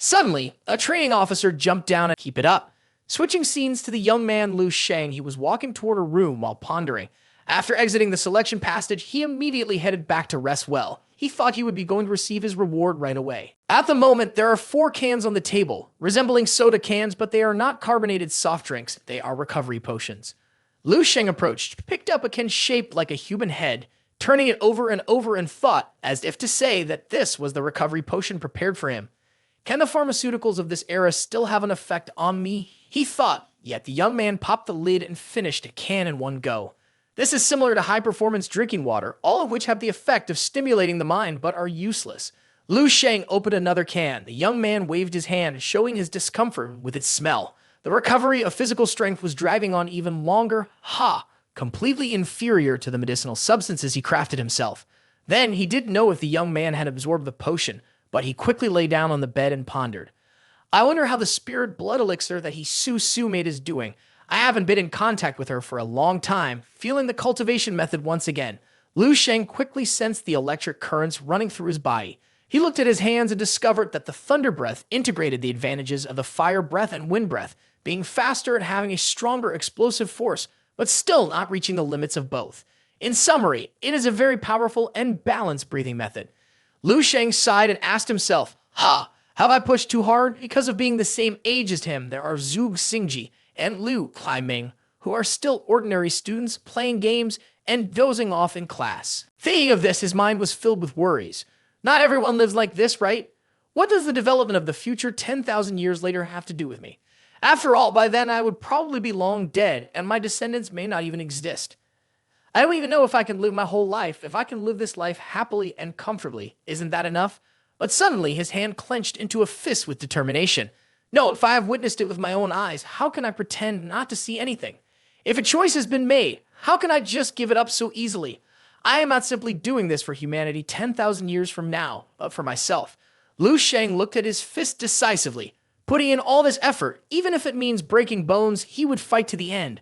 Suddenly, a training officer jumped down and keep it up. Switching scenes to the young man Lu Sheng, he was walking toward a room while pondering. After exiting the selection passage, he immediately headed back to rest well. He thought he would be going to receive his reward right away. At the moment, there are 4 cans on the table, resembling soda cans, but they are not carbonated soft drinks. They are recovery potions. Lu Sheng approached, picked up a can shaped like a human head, turning it over and thought, as if to say that this was the recovery potion prepared for him. Can the pharmaceuticals of this era still have an effect on me? He thought, yet the young man popped the lid and finished a can in one go. This is similar to high-performance drinking water, all of which have the effect of stimulating the mind but are useless. Lu Sheng opened another can. The young man waved his hand, showing his discomfort with its smell. The recovery of physical strength was driving on even longer. Completely inferior to the medicinal substances he crafted himself. Then he didn't know if the young man had absorbed the potion, but he quickly lay down on the bed and pondered. I wonder how the spirit blood elixir that he Su made is doing. I haven't been in contact with her for a long time, feeling the cultivation method once again. Lu Sheng quickly sensed the electric currents running through his body. He looked at his hands and discovered that the thunder breath integrated the advantages of the fire breath and wind breath, being faster and having a stronger explosive force, but still not reaching the limits of both. In summary, it is a very powerful and balanced breathing method. Lu Sheng sighed and asked himself, have I pushed too hard? Because of being the same age as him, there are Zhuge Xingji and Liu Climbing, who are still ordinary students playing games and dozing off in class. Thinking of this, his mind was filled with worries. Not everyone lives like this, right? What does the development of the future 10,000 years later have to do with me? After all, by then I would probably be long dead, and my descendants may not even exist. I don't even know if I can live my whole life. If I can live this life happily and comfortably, isn't that enough? But suddenly his hand clenched into a fist with determination. No, if I have witnessed it with my own eyes, how can I pretend not to see anything? If a choice has been made, how can I just give it up so easily? I am not simply doing this for humanity 10,000 years from now, but for myself. Lu Sheng looked at his fist decisively. Putting in all this effort, even if it means breaking bones, he would fight to the end.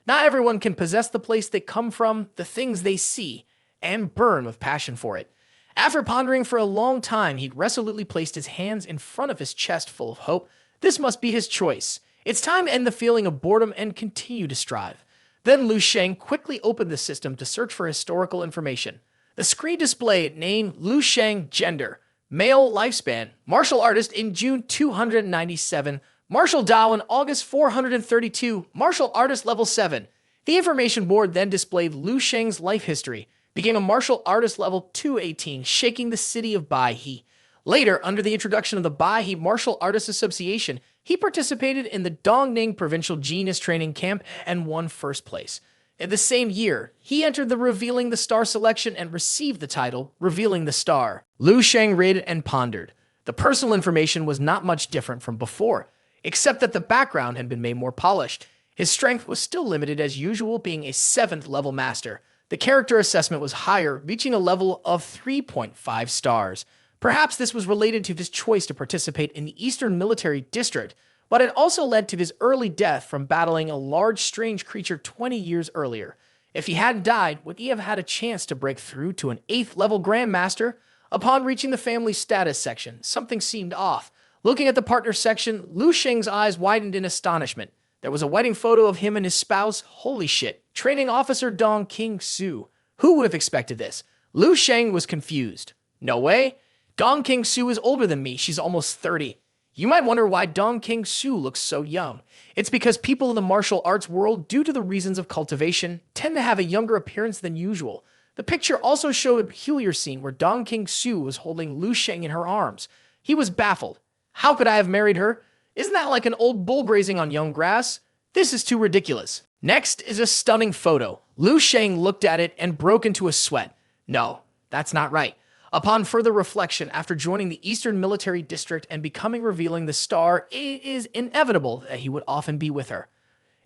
Not everyone can possess the place they come from, the things they see, and burn with passion for it. After pondering for a long time, he resolutely placed his hands in front of his chest full of hope. This must be his choice. It's time to end the feeling of boredom and continue to strive. Then Lu Sheng quickly opened the system to search for historical information. The screen displayed name Lu Sheng, gender, male, lifespan, martial artist in June 297, martial Dao in August 432, martial artist level 7. The information board then displayed Lu Sheng's life history. Became a martial artist level 218, shaking the city of Baihe. Later, under the introduction of the Baihe Martial Artists Association, he participated in the Dongning Provincial Genius Training Camp and won first place. In the same year, he entered the Revealing the Star selection and received the title Revealing the Star. Lu Sheng read and pondered. The personal information was not much different from before, except that the background had been made more polished. His strength was still limited as usual, being a 7th level master. The character assessment was higher, reaching a level of 3.5 stars. Perhaps this was related to his choice to participate in the Eastern Military District, but it also led to his early death from battling a large strange creature 20 years earlier. If he hadn't died, would he have had a chance to break through to an 8th level Grandmaster? Upon reaching the family status section, something seemed off. Looking at the partner section, Lu Sheng's eyes widened in astonishment. There was a wedding photo of him and his spouse. Holy shit. Training Officer Dong King Su. Who would have expected this? Lu Sheng was confused. No way. Dong King Su is older than me. She's almost 30. You might wonder why Dong King Su looks so young. It's because people in the martial arts world, due to the reasons of cultivation, tend to have a younger appearance than usual. The picture also showed a peculiar scene where Dong King Su was holding Lu Sheng in her arms. He was baffled. How could I have married her? Isn't that like an old bull grazing on young grass? This is too ridiculous. Next is a stunning photo. Lu Sheng looked at it and broke into a sweat. No, that's not right. Upon further reflection, after joining the Eastern Military District and becoming Revealing the Star, it is inevitable that he would often be with her.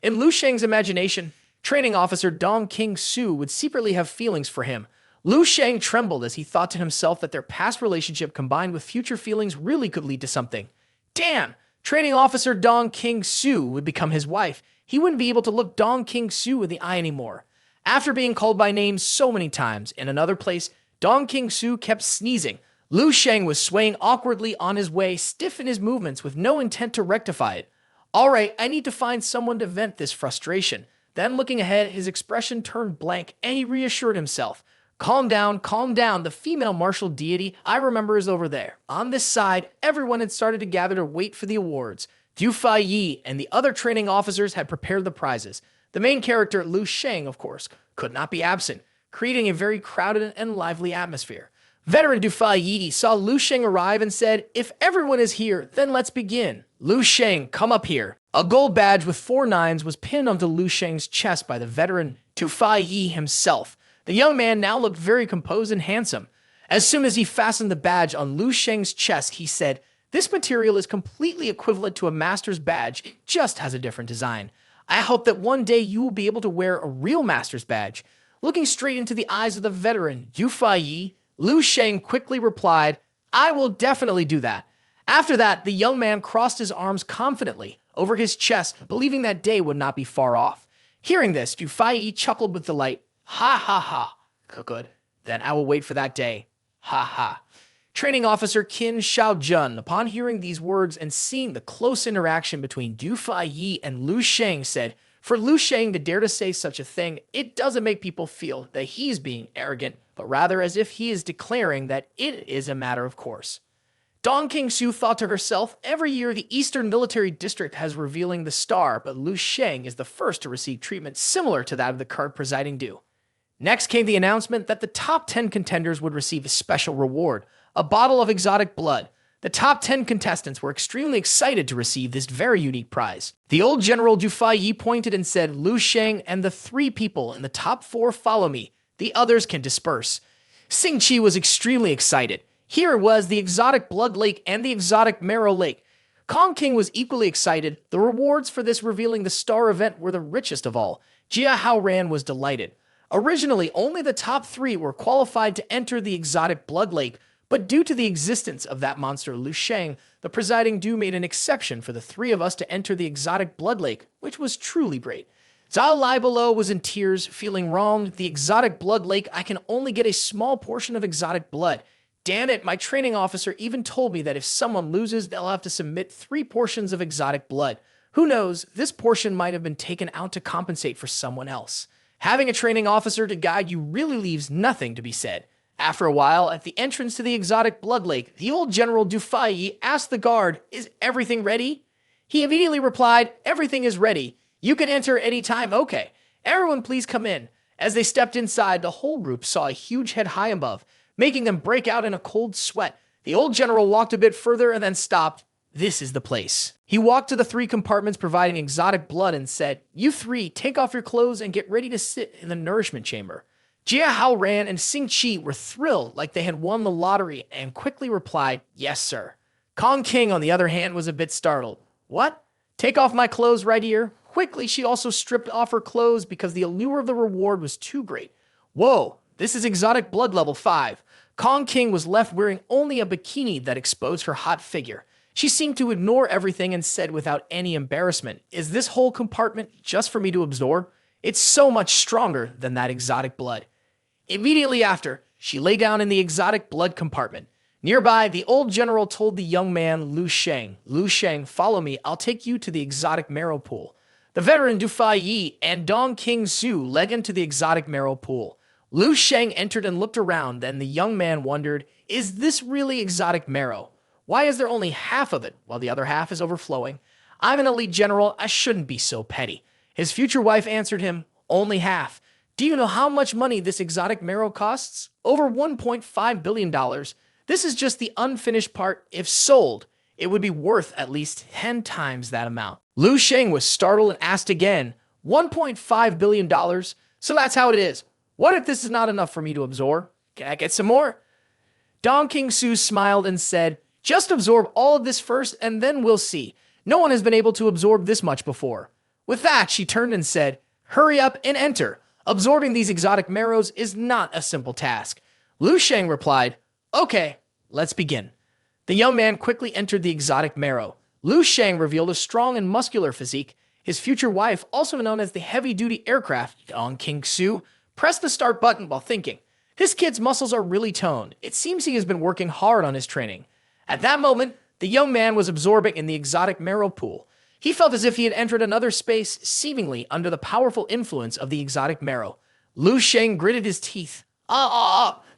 In Lu Sheng's imagination, Training Officer Dong King Su would secretly have feelings for him. Lu Sheng trembled as he thought to himself that their past relationship combined with future feelings really could lead to something. Damn! Training Officer Dong King Su would become his wife. He wouldn't be able to look Dong King Su in the eye anymore. After being called by name so many times, in another place, Dong King Su kept sneezing. Lu Sheng was swaying awkwardly on his way, stiff in his movements with no intent to rectify it. All right, I need to find someone to vent this frustration. Then looking ahead, his expression turned blank and he reassured himself. Calm down, the female martial deity I remember is over there. On this side, everyone had started to gather to wait for the awards. Du Fai Yi and the other training officers had prepared the prizes. The main character, Lu Sheng, of course, could not be absent, creating a very crowded and lively atmosphere. Veteran Du Fai Yi saw Lu Sheng arrive and said, "If everyone is here, then let's begin. Lu Sheng, come up here." A gold badge with 4 nines was pinned onto Lu Sheng's chest by the veteran Du Fai Yi himself. The young man now looked very composed and handsome. As soon as he fastened the badge on Lu Sheng's chest, he said, "This material is completely equivalent to a master's badge, it just has a different design. I hope that one day you will be able to wear a real master's badge." Looking straight into the eyes of the veteran, Du Fai Yi, Lu Sheng quickly replied, "I will definitely do that." After that, the young man crossed his arms confidently over his chest, believing that day would not be far off. Hearing this, Du Fai Yi chuckled with delight. "Ha ha ha. Good. Then I will wait for that day. Ha ha." Training officer Qin Shaojun, upon hearing these words and seeing the close interaction between Du Fai Yi and Lu Sheng, said, "For Lu Sheng to dare to say such a thing, it doesn't make people feel that he's being arrogant, but rather as if he is declaring that it is a matter of course." Dong Qingsu thought to herself, every year the Eastern Military District has revealing the star, but Lu Sheng is the first to receive treatment similar to that of the current presiding Du. Next came the announcement that the top 10 contenders would receive a special reward, a bottle of exotic blood. The top 10 contestants were extremely excited to receive this very unique prize. The old General Du Fai Yi pointed and said, "Lu Sheng and the 3 people in the top 4 follow me. The others can disperse." Xing Qi was extremely excited. Here was the exotic blood lake and the exotic marrow lake. Kong King was equally excited. The rewards for this revealing the star event were the richest of all. Jia Haoran was delighted. Originally, only the top 3 were qualified to enter the exotic blood lake, but due to the existence of that monster Lu Sheng, the presiding Du made an exception for the 3 of us to enter the exotic blood lake, which was truly great. Zhao Lai below was in tears, feeling wronged. The exotic blood lake, I can only get a small portion of exotic blood. Damn it, my training officer even told me that if someone loses, they'll have to submit 3 portions of exotic blood. Who knows, this portion might have been taken out to compensate for someone else. Having a training officer to guide you really leaves nothing to be said. After a while, at the entrance to the exotic blood lake, the old General Du Fai Yi asked the guard, "Is everything ready?" He immediately replied, "Everything is ready. You can enter any time, okay. Everyone please come in." As they stepped inside, the whole group saw a huge head high above, making them break out in a cold sweat. The old general walked a bit further and then stopped. "This is the place." He walked to the 3 compartments providing exotic blood and said, "You 3, take off your clothes and get ready to sit in the nourishment chamber." Jia Haoran and Xing Qi were thrilled like they had won the lottery and quickly replied, "Yes, sir." Kong King, on the other hand, was a bit startled. "What? Take off my clothes right here?" Quickly, she also stripped off her clothes because the allure of the reward was too great. "Whoa, this is exotic blood level 5. Kong King was left wearing only a bikini that exposed her hot figure. She seemed to ignore everything and said without any embarrassment, "Is this whole compartment just for me to absorb? It's so much stronger than that exotic blood." Immediately after, she lay down in the exotic blood compartment. Nearby, the old general told the young man Lu Sheng, "Lu Sheng, follow me, I'll take you to the exotic marrow pool." The veteran Du Fai Yi and Dong Qingsu led into the exotic marrow pool. Lu Sheng entered and looked around, then the young man wondered, "Is this really exotic marrow? Why is there only half of it while the other half is overflowing? I'm an elite general, I shouldn't be so petty." His future wife answered him, "Only half. Do you know how much money this exotic marrow costs? Over $1.5 billion. This is just the unfinished part. If sold, it would be worth at least 10 times that amount." Lu Sheng was startled and asked again, $1.5 billion? So that's how it is. What if this is not enough for me to absorb? Can I get some more? Dong Qingsu smiled and said, "Just absorb all of this first and then we'll see. No one has been able to absorb this much before." With that, she turned and said, "Hurry up and enter. Absorbing these exotic marrows is not a simple task." Lu Sheng replied, "Okay, let's begin." The young man quickly entered the exotic marrow. Lu Sheng revealed a strong and muscular physique. His future wife, also known as the heavy-duty aircraft, Dong Qingsu, pressed the start button while thinking. This kid's muscles are really toned. It seems he has been working hard on his training. At that moment, the young man was absorbing in the exotic marrow pool. He felt as if he had entered another space, seemingly under the powerful influence of the exotic marrow. Lu Sheng gritted his teeth.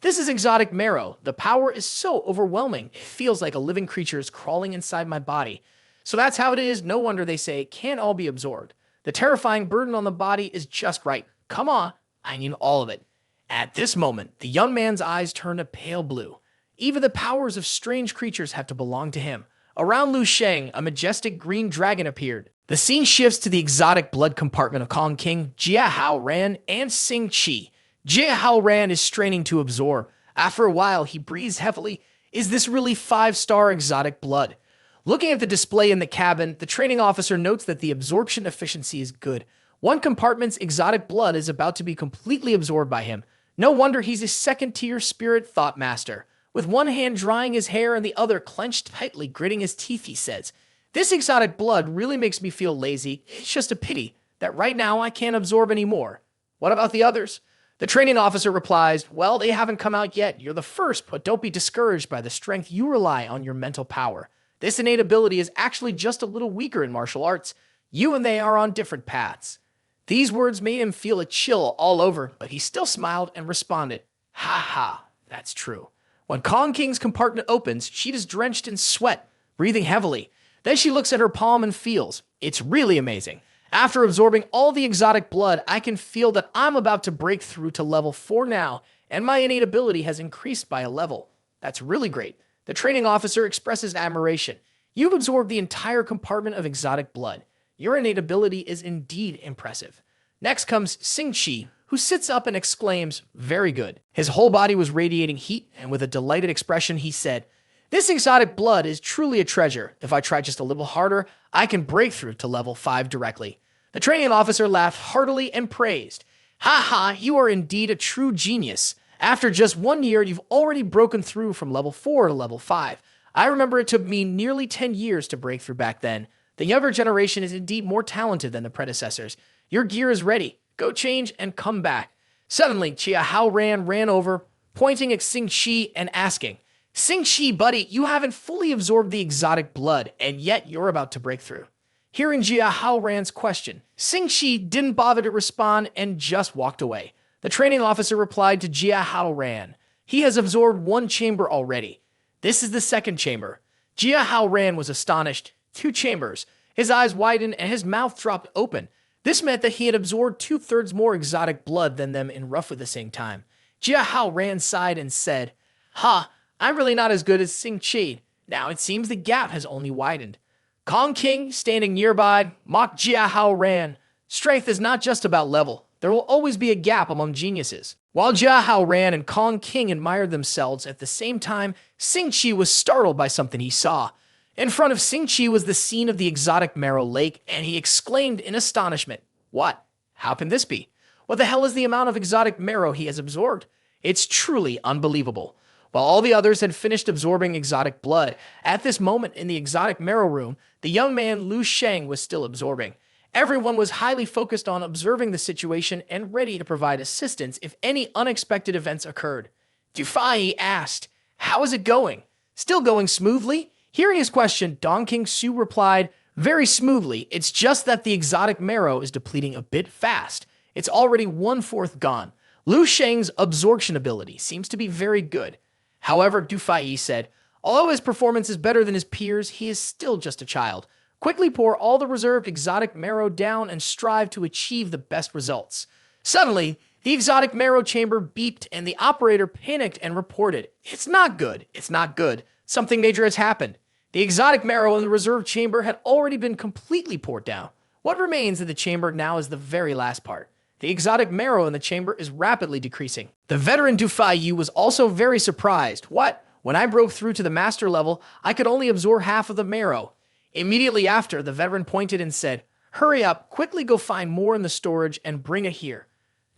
This is exotic marrow. The power is so overwhelming. It feels like a living creature is crawling inside my body. So that's how it is. No wonder they say it can't all be absorbed. The terrifying burden on the body is just right. Come on, I need all of it. At this moment, the young man's eyes turned a pale blue. Even the powers of strange creatures have to belong to him. Around Lu Sheng, a majestic green dragon appeared. The scene shifts to the exotic blood compartment of Kong King, Jia Hao Ran, and Xing Qi. Jia Hao Ran is straining to absorb. After a while, he breathes heavily. Is this really 5-star exotic blood? Looking at the display in the cabin, the training officer notes that the absorption efficiency is good. One compartment's exotic blood is about to be completely absorbed by him. No wonder he's a second-tier spirit thought master. With one hand drying his hair and the other clenched tightly, gritting his teeth, he says, "This exotic blood really makes me feel lazy. It's just a pity that right now I can't absorb any more. What about the others?" The training officer replies, "Well, they haven't come out yet. You're the first, but don't be discouraged by the strength you rely on your mental power. This innate ability is actually just a little weaker in martial arts. You and they are on different paths." These words made him feel a chill all over, but he still smiled and responded, "Ha ha, that's true." When Kong King's compartment opens, she is drenched in sweat, breathing heavily. Then she looks at her palm and feels, it's really amazing. After absorbing all the exotic blood, I can feel that I'm about to break through to level 4 now, and my innate ability has increased by a level. That's really great. The training officer expresses admiration. You've absorbed the entire compartment of exotic blood. Your innate ability is indeed impressive. Next comes Xing Qi, who sits up and exclaims, "Very good." His whole body was radiating heat, and with a delighted expression, he said, "This exotic blood is truly a treasure. If I try just a little harder, I can break through to level 5 directly." The training officer laughed heartily and praised, "Ha ha, you are indeed a true genius. After just 1 year, you've already broken through from level 4 to level 5. I remember it took me nearly 10 years to break through back then. The younger generation is indeed more talented than the predecessors. Your gear is ready. Go change and come back." Suddenly, Jia Hao ran over, pointing at Xing Qi and asking, "Xing Qi, buddy, you haven't fully absorbed the exotic blood, and yet you're about to break through." Hearing Jia Hao Ran's question, Xing Qi didn't bother to respond and just walked away. The training officer replied to Jia Hao Ran, "He has absorbed 1 chamber already. This is the 2nd chamber." Jia Hao Ran was astonished. 2 chambers. His eyes widened and his mouth dropped open. This meant that he had absorbed 2/3 more exotic blood than them in roughly the same time. Jia Hao Ran sighed and said, "Ha, I'm really not as good as Xing Qi. Now it seems the gap has only widened." Kong King, standing nearby, mocked Jia Hao Ran. Strength is not just about level. There will always be a gap among geniuses. While Jia Hao Ran and Kong King admired themselves at the same time, Xing Qi was startled by something he saw. In front of Xing Qi was the scene of the exotic marrow lake, and he exclaimed in astonishment, "What? How can this be? What the hell is the amount of exotic marrow he has absorbed? It's truly unbelievable." While all the others had finished absorbing exotic blood, at this moment in the exotic marrow room, the young man Lu Sheng was still absorbing. Everyone was highly focused on observing the situation and ready to provide assistance if any unexpected events occurred. Dufai asked, "How is it going? Still going smoothly?" Hearing his question, Dong King Su replied, "Very smoothly. It's just that the exotic marrow is depleting a bit fast. It's already 1/4 gone. Lu Sheng's absorption ability seems to be very good." However, Dufai said, "Although his performance is better than his peers, he is still just a child. Quickly pour all the reserved exotic marrow down and strive to achieve the best results." Suddenly, the exotic marrow chamber beeped and the operator panicked and reported, "It's not good. It's not good. Something major has happened." The exotic marrow in the reserve chamber had already been completely poured down. What remains in the chamber now is the very last part. The exotic marrow in the chamber is rapidly decreasing. The veteran Dufai was also very surprised. "What? When I broke through to the master level, I could only absorb half of the marrow." Immediately after, the veteran pointed and said, "Hurry up, quickly go find more in the storage and bring it here."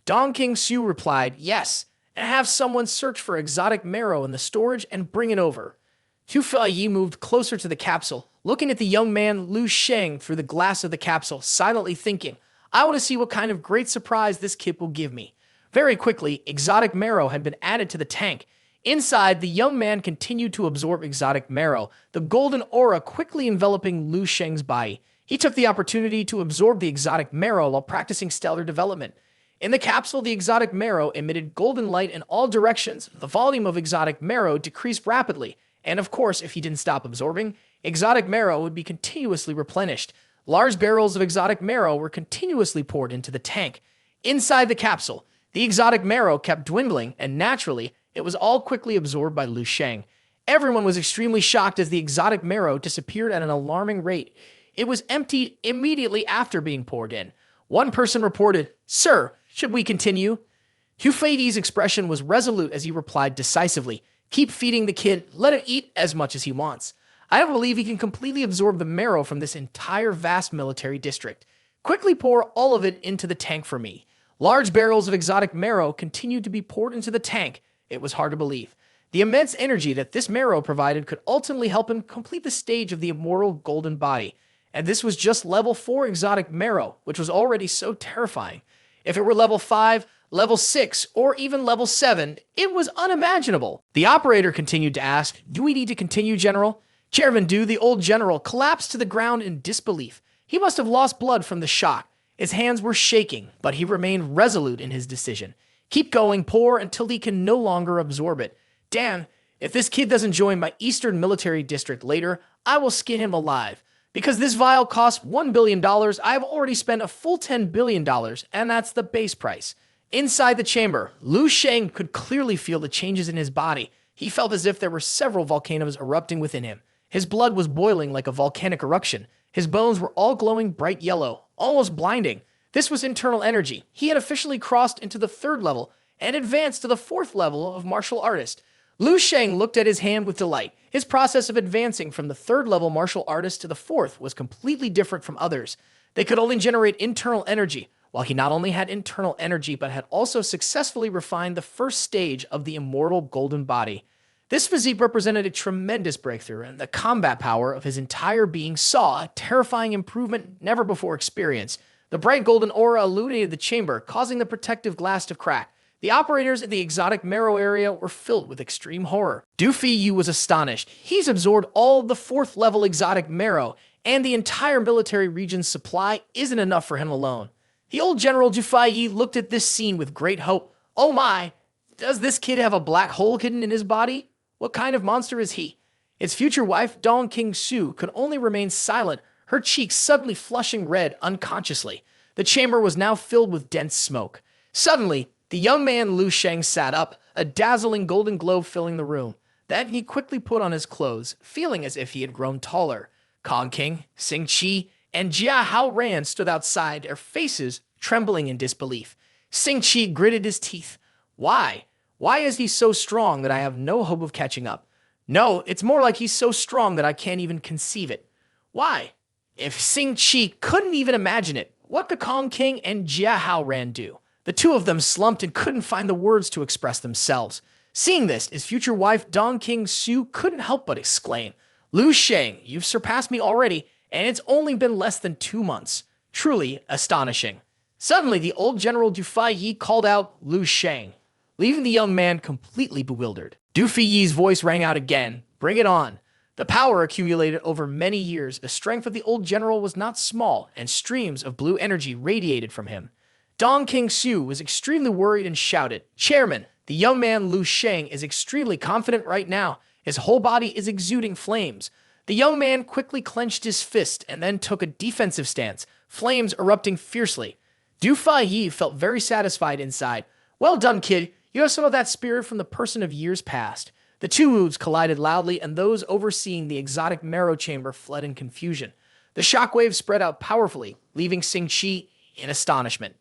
Dong King Su replied, "Yes, and have someone search for exotic marrow in the storage and bring it over." Dufai moved closer to the capsule, looking at the young man Lu Sheng through the glass of the capsule, silently thinking, "I want to see what kind of great surprise this kid will give me." Very quickly, exotic marrow had been added to the tank. Inside, the young man continued to absorb exotic marrow, the golden aura quickly enveloping Lu Sheng's body. He took the opportunity to absorb the exotic marrow while practicing stellar development. In the capsule, the exotic marrow emitted golden light in all directions. The volume of exotic marrow decreased rapidly, and of course, if he didn't stop absorbing, exotic marrow would be continuously replenished. Large barrels of exotic marrow were continuously poured into the tank. Inside the capsule, the exotic marrow kept dwindling, and naturally, it was all quickly absorbed by Lu Sheng. Everyone was extremely shocked as the exotic marrow disappeared at an alarming rate. It was emptied immediately after being poured in. One person reported, "Sir, should we continue?" Hu Feidi's expression was resolute as he replied decisively, "Keep feeding the kid, let him eat as much as he wants. I don't believe he can completely absorb the marrow from this entire vast military district. Quickly pour all of it into the tank for me." Large barrels of exotic marrow continued to be poured into the tank. It was hard to believe. The immense energy that this marrow provided could ultimately help him complete the stage of the immortal golden body. And this was just level 4 exotic marrow, which was already so terrifying. If it were level 5, level 6, or even level 7, it was unimaginable. The operator continued to ask, "Do we need to continue, General?" Chairman Du, the old general, collapsed to the ground in disbelief. He must have lost blood from the shock. His hands were shaking, but he remained resolute in his decision. "Keep going, pour until he can no longer absorb it. Damn, if this kid doesn't join my Eastern Military District later, I will skin him alive. Because this vial costs $1 billion, I have already spent a full $10 billion, and that's the base price." Inside the chamber, Lu Sheng could clearly feel the changes in his body. He felt as if there were several volcanoes erupting within him. His blood was boiling like a volcanic eruption. His bones were all glowing bright yellow, almost blinding. This was internal energy. He had officially crossed into the 3rd level and advanced to the 4th level of martial artist. Lu Sheng looked at his hand with delight. His process of advancing from the 3rd level martial artist to the 4th was completely different from others. They could only generate internal energy, while he not only had internal energy but had also successfully refined the 1st stage of the immortal golden body. This physique represented a tremendous breakthrough, and the combat power of his entire being saw a terrifying improvement never before experienced. The bright golden aura illuminated the chamber, causing the protective glass to crack. The operators in the exotic marrow area were filled with extreme horror. Du Feiyu was astonished. He's absorbed all of the 4th level exotic marrow, and the entire military region's supply isn't enough for him alone. The old General Du Feiyu looked at this scene with great hope. "Oh my, does this kid have a black hole hidden in his body? What kind of monster is he?" Its future wife, Dong King-su, could only remain silent, her cheeks suddenly flushing red unconsciously. The chamber was now filled with dense smoke. Suddenly, the young man Lu Sheng sat up, a dazzling golden glow filling the room. Then he quickly put on his clothes, feeling as if he had grown taller. Kong King, Sing Chi, and Jia Hao Ran stood outside, their faces trembling in disbelief. Sing Chi gritted his teeth. "Why? Why is he so strong that I have no hope of catching up? No, it's more like he's so strong that I can't even conceive it. Why? If Sing Chi couldn't even imagine it, what could Kong King and Jia Hao Ran do?" The two of them slumped and couldn't find the words to express themselves. Seeing this, his future wife Dong King-su couldn't help but exclaim, "Lu Sheng, you've surpassed me already, and it's only been less than 2 months. Truly astonishing." Suddenly, the old General Du Feiyi called out Lu Sheng, leaving the young man completely bewildered. Du Feiyi's voice rang out again. "Bring it on." The power accumulated over many years. The strength of the old general was not small, and streams of blue energy radiated from him. Dong King-su was extremely worried and shouted, "Chairman, the young man Lu Sheng is extremely confident right now. His whole body is exuding flames." The young man quickly clenched his fist and then took a defensive stance, flames erupting fiercely. Du Feiyi felt very satisfied inside. "Well done, kid. You have some of that spirit from the person of years past." The two moves collided loudly, and those overseeing the exotic marrow chamber fled in confusion. The shockwave spread out powerfully, leaving Sing Chi in astonishment.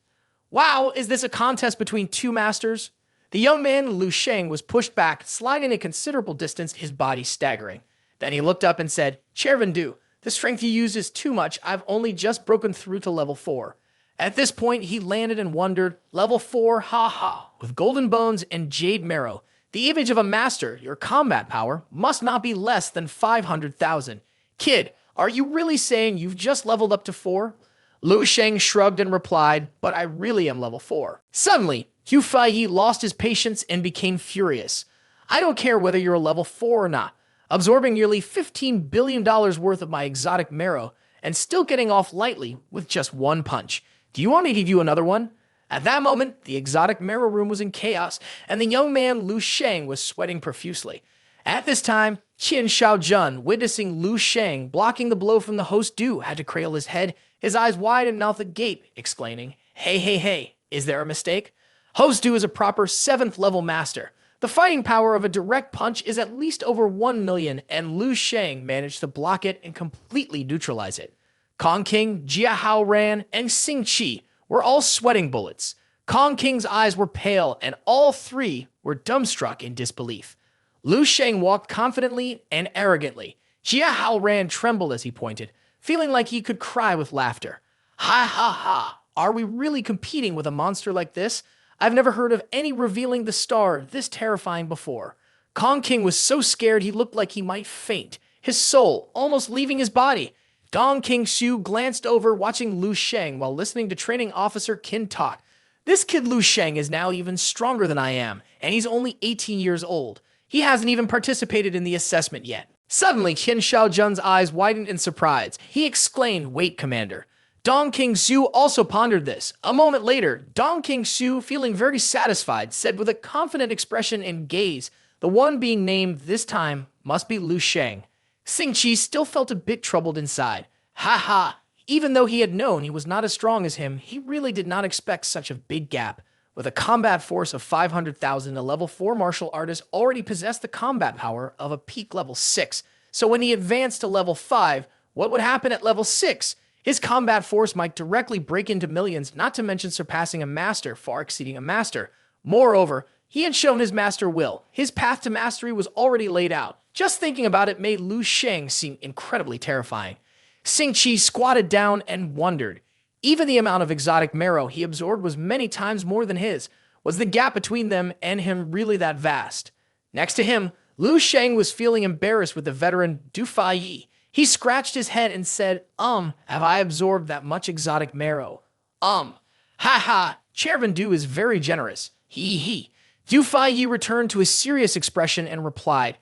"Wow, is this a contest between 2 masters?" The young man, Lu Sheng, was pushed back, sliding a considerable distance, his body staggering. Then he looked up and said, "Chairman Du, the strength you use is too much. I've only just broken through to level 4. At this point, he landed and wondered, "Level 4, ha ha, with golden bones and jade marrow. The image of a master, your combat power, must not be less than 500,000. Kid, are you really saying you've just leveled up to 4? Lu Sheng shrugged and replied, "But I really am level 4. Suddenly, Hu Faiyi lost his patience and became furious. I don't care whether you're a level 4 or not, absorbing nearly $15 billion worth of my exotic marrow and still getting off lightly with just one punch. Do you want me to give you another one? At that moment, the exotic marrow room was in chaos, and the young man Lu Sheng was sweating profusely. At this time, Qin Shaojun, witnessing Lu Sheng blocking the blow from the host Du, had to cradle his head, his eyes wide and mouth agape, exclaiming, "Hey, hey, hey, is there a mistake?" Host Du is a proper 7th level master. The fighting power of a direct punch is at least over 1 million, and Lu Sheng managed to block it and completely neutralize it. Kong King, Jia Hao Ran, and Xing Qi were all sweating bullets. Kong King's eyes were pale, and all three were dumbstruck in disbelief. Lu Sheng walked confidently and arrogantly. Jia Hao Ran trembled as he pointed, feeling like he could cry with laughter. Ha ha ha, are we really competing with a monster like this? I've never heard of any revealing the star this terrifying before. Kong King was so scared he looked like he might faint, his soul almost leaving his body. Dong King Shu glanced over, watching Lu Sheng while listening to training officer Qin talk. This kid Lu Sheng is now even stronger than I am, and he's only 18 years old. He hasn't even participated in the assessment yet. Suddenly, Qin Shaojun's eyes widened in surprise. He exclaimed, "Wait, Commander." Dong King Su also pondered this. A moment later, Dong King Su, feeling very satisfied, said with a confident expression and gaze, the one being named this time must be Lu Sheng. Xing Qi still felt a bit troubled inside. Ha ha! Even though he had known he was not as strong as him, he really did not expect such a big gap. With a combat force of 500,000, a level 4 martial artist already possessed the combat power of a peak level 6. So when he advanced to level 5, what would happen at level 6? His combat force might directly break into millions, not to mention surpassing a master, far exceeding a master. Moreover, he had shown his master will. His path to mastery was already laid out. Just thinking about it made Lu Sheng seem incredibly terrifying. Xing Qi squatted down and wondered. Even the amount of exotic marrow he absorbed was many times more than his. Was the gap between them and him really that vast? Next to him, Lu Sheng was feeling embarrassed with the veteran Du Faiyi. He scratched his head and said, have I absorbed that much exotic marrow? Ha ha, Chairman Du is very generous. He. Du Faiyi returned to his serious expression and replied,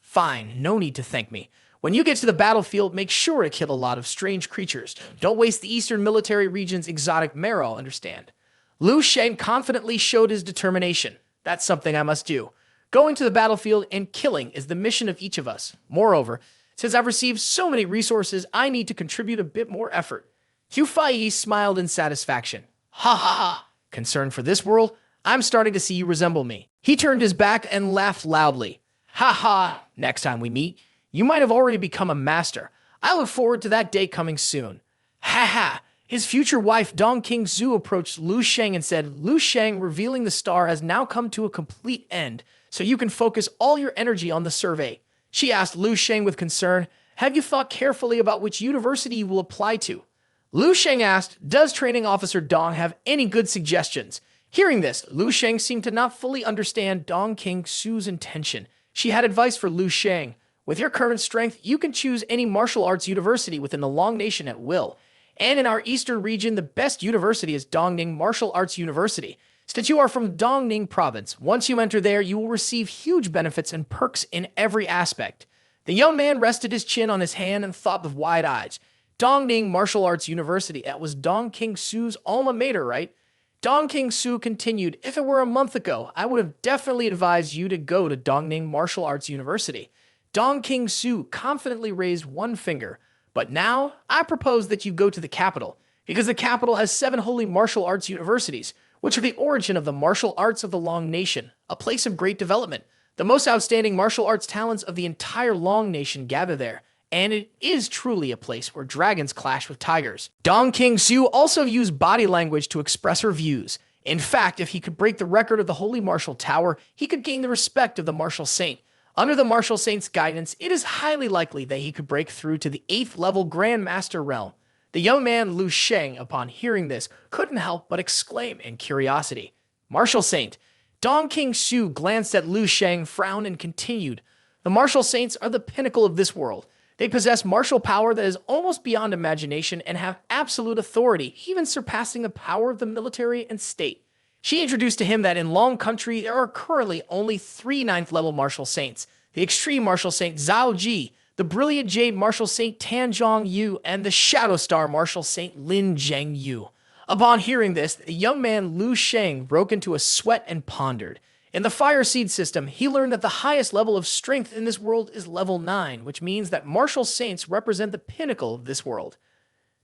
fine, no need to thank me. When you get to the battlefield, make sure to kill a lot of strange creatures. Don't waste the Eastern Military Region's exotic marrow, understand? Lu Sheng confidently showed his determination. That's something I must do. Going to the battlefield and killing is the mission of each of us. Moreover, since I've received so many resources, I need to contribute a bit more effort. Hu Faiyi smiled in satisfaction. Ha ha ha. Concerned for this world, I'm starting to see you resemble me. He turned his back and laughed loudly. Ha ha. Next time we meet, you might have already become a master. I look forward to that day coming soon. Ha ha. His future wife, Dong King Zhu, approached Lu Sheng and said, Lu Sheng, revealing the star has now come to a complete end, so you can focus all your energy on the survey. She asked Lu Sheng with concern, have you thought carefully about which university you will apply to? Lu Sheng asked, does training officer Dong have any good suggestions? Hearing this, Lu Sheng seemed to not fully understand Dong King Su's intention. She had advice for Lu Sheng. With your current strength, you can choose any martial arts university within the Long Nation at will. And in our eastern region, the best university is Dongning Martial Arts University. Since you are from Dongning Province, once you enter there, you will receive huge benefits and perks in every aspect. The young man rested his chin on his hand and thought with wide eyes. Dongning Martial Arts University, that was Dong King Su's alma mater, right? Dong King Su continued, if it were a month ago, I would have definitely advised you to go to Dongning Martial Arts University. Dong King Su confidently raised one finger. But now, I propose that you go to the capital, because the capital has 7 holy martial arts universities, which are the origin of the martial arts of the Long Nation, a place of great development. The most outstanding martial arts talents of the entire Long Nation gather there, and it is truly a place where dragons clash with tigers. Dong King Su also used body language to express her views. In fact, if he could break the record of the Holy Martial Tower, he could gain the respect of the Martial Saint. Under the Martial Saint's guidance, it is highly likely that he could break through to the 8th level Grand Master realm. The young man Lu Sheng, upon hearing this, couldn't help but exclaim in curiosity. Martial Saint. Dong King Su glanced at Lu Sheng, frowned, and continued. The Martial Saints are the pinnacle of this world. They possess martial power that is almost beyond imagination and have absolute authority, even surpassing the power of the military and state. She introduced to him that in Long Country there are currently only 3 ninth-level martial saints: the Extreme Martial Saint Zhao Ji, the Brilliant Jade Martial Saint Tan Zhong Yu, and the Shadow Star Martial Saint Lin Zheng Yu. Upon hearing this, the young man Lu Sheng broke into a sweat and pondered. In the Fire Seed system, he learned that the highest level of strength in this world is level 9, which means that martial saints represent the pinnacle of this world.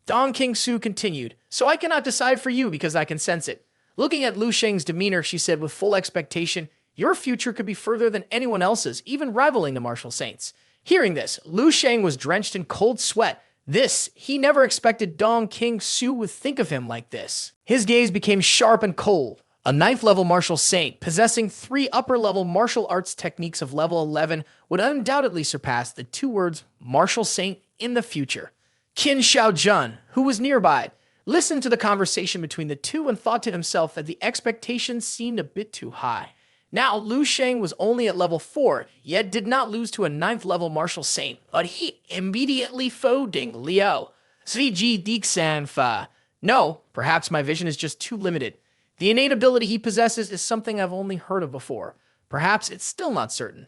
Dong Qingsu continued, "So I cannot decide for you because I can sense it." Looking at Lu Sheng's demeanor, she said with full expectation, "Your future could be further than anyone else's, even rivaling the martial saints." Hearing this, Lu Sheng was drenched in cold sweat. He never expected Dong Qingsu would think of him like this. His gaze became sharp and cold. A 9th-level martial saint, possessing 3 upper-level martial arts techniques of level 11, would undoubtedly surpass the 2 words martial saint in the future. Qin Shaojun, who was nearby, listened to the conversation between the two and thought to himself that the expectations seemed a bit too high. Now, Lu Sheng was only at level 4, yet did not lose to a 9th-level martial saint, but he immediately foe Ding Liao. Sviji Dixan Fa. No, perhaps my vision is just too limited. The innate ability he possesses is something I've only heard of before. Perhaps it's still not certain.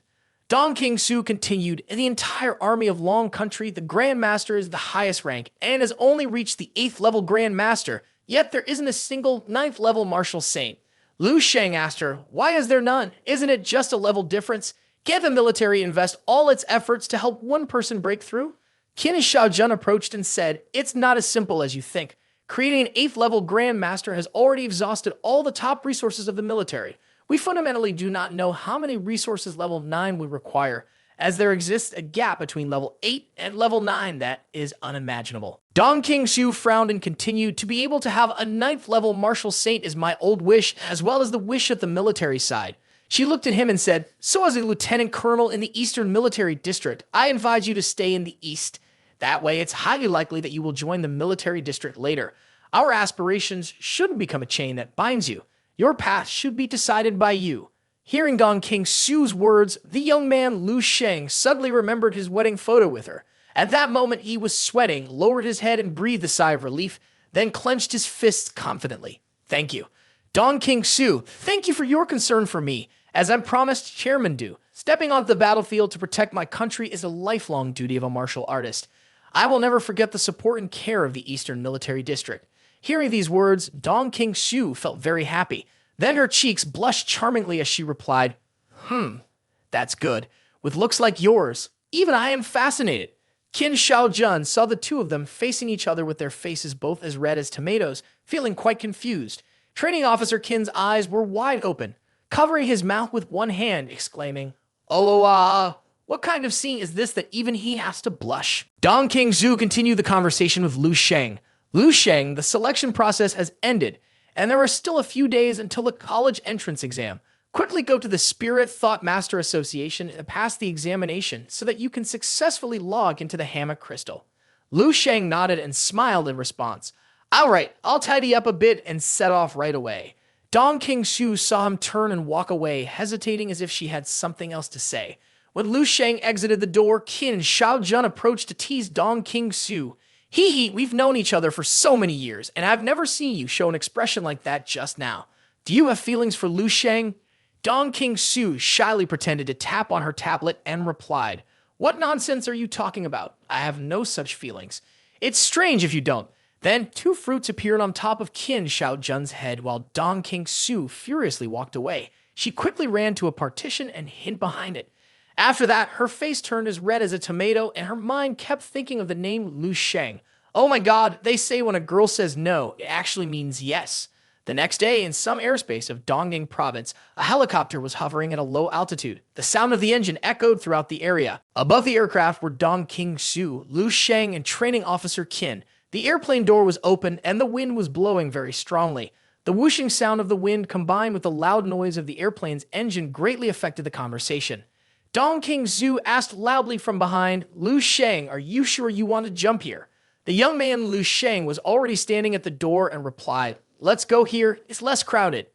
Dong Qingsu continued, "In the entire army of Long Country, the Grand Master is the highest rank and has only reached the 8th level Grand Master, yet there isn't a single 9th level martial saint." Lu Sheng asked her, "Why is there none? Isn't it just a level difference? Can't the military invest all its efforts to help one person break through?" Qin Shaojun approached and said, "It's not as simple as you think. Creating an 8th level Grand Master has already exhausted all the top resources of the military. We fundamentally do not know how many resources level 9 would require, as there exists a gap between level 8 and level 9 that is unimaginable." Dong Qingsu frowned and continued, "To be able to have a 9th level martial saint is my old wish, as well as the wish of the military side." She looked at him and said, "So as a lieutenant colonel in the Eastern Military District, I advise you to stay in the East. That way, it's highly likely that you will join the military district later. Our aspirations shouldn't become a chain that binds you. Your path should be decided by you." Hearing Dong Qingsu's words, the young man Lu Sheng suddenly remembered his wedding photo with her. At that moment, he was sweating, lowered his head and breathed a sigh of relief, then clenched his fists confidently. "Thank you. Dong Qingsu, thank you for your concern for me, as I promised Chairman Du. Stepping onto the battlefield to protect my country is a lifelong duty of a martial artist. I will never forget the support and care of the Eastern Military District." Hearing these words, Dong Qingsu felt very happy. Then her cheeks blushed charmingly as she replied, "That's good. With looks like yours, even I am fascinated." Qin Shaojun saw the two of them facing each other with their faces both as red as tomatoes, feeling quite confused. Training Officer Qin's eyes were wide open, covering his mouth with one hand, exclaiming, "Oloa! What kind of scene is this that even he has to blush?" Dong Qingsu continued the conversation with Lu Sheng. "Lu Sheng, the selection process has ended, and there are still a few days until the college entrance exam. Quickly go to the Spirit Thought Master Association and pass the examination so that you can successfully log into the hammock crystal." Lu Sheng nodded and smiled in response. "All right, I'll tidy up a bit and set off right away." Dong Qingsu saw him turn and walk away, hesitating as if she had something else to say. When Lu Sheng exited the door, Qin Shaojun approached to tease Dong Qingsu. Hee, we've known each other for so many years, and I've never seen you show an expression like that just now. Do you have feelings for Lu Sheng?" Dong Qingsu shyly pretended to tap on her tablet and replied, "What nonsense are you talking about? I have no such feelings." "It's strange if you don't." Then 2 fruits appeared on top of Qin Shaojun's head while Dong Qingsu furiously walked away. She quickly ran to a partition and hid behind it. After that, her face turned as red as a tomato, and her mind kept thinking of the name Lu Sheng. Oh my god, they say when a girl says no, it actually means yes. The next day, in some airspace of Dongning Province, a helicopter was hovering at a low altitude. The sound of the engine echoed throughout the area. Above the aircraft were Dong Qingsu, Lu Sheng, and Training Officer Qin. The airplane door was open, and the wind was blowing very strongly. The whooshing sound of the wind combined with the loud noise of the airplane's engine greatly affected the conversation. Dong Qingsu asked loudly from behind, "Lu Sheng, are you sure you want to jump here?" The young man Lu Sheng was already standing at the door and replied, "Let's go here, it's less crowded."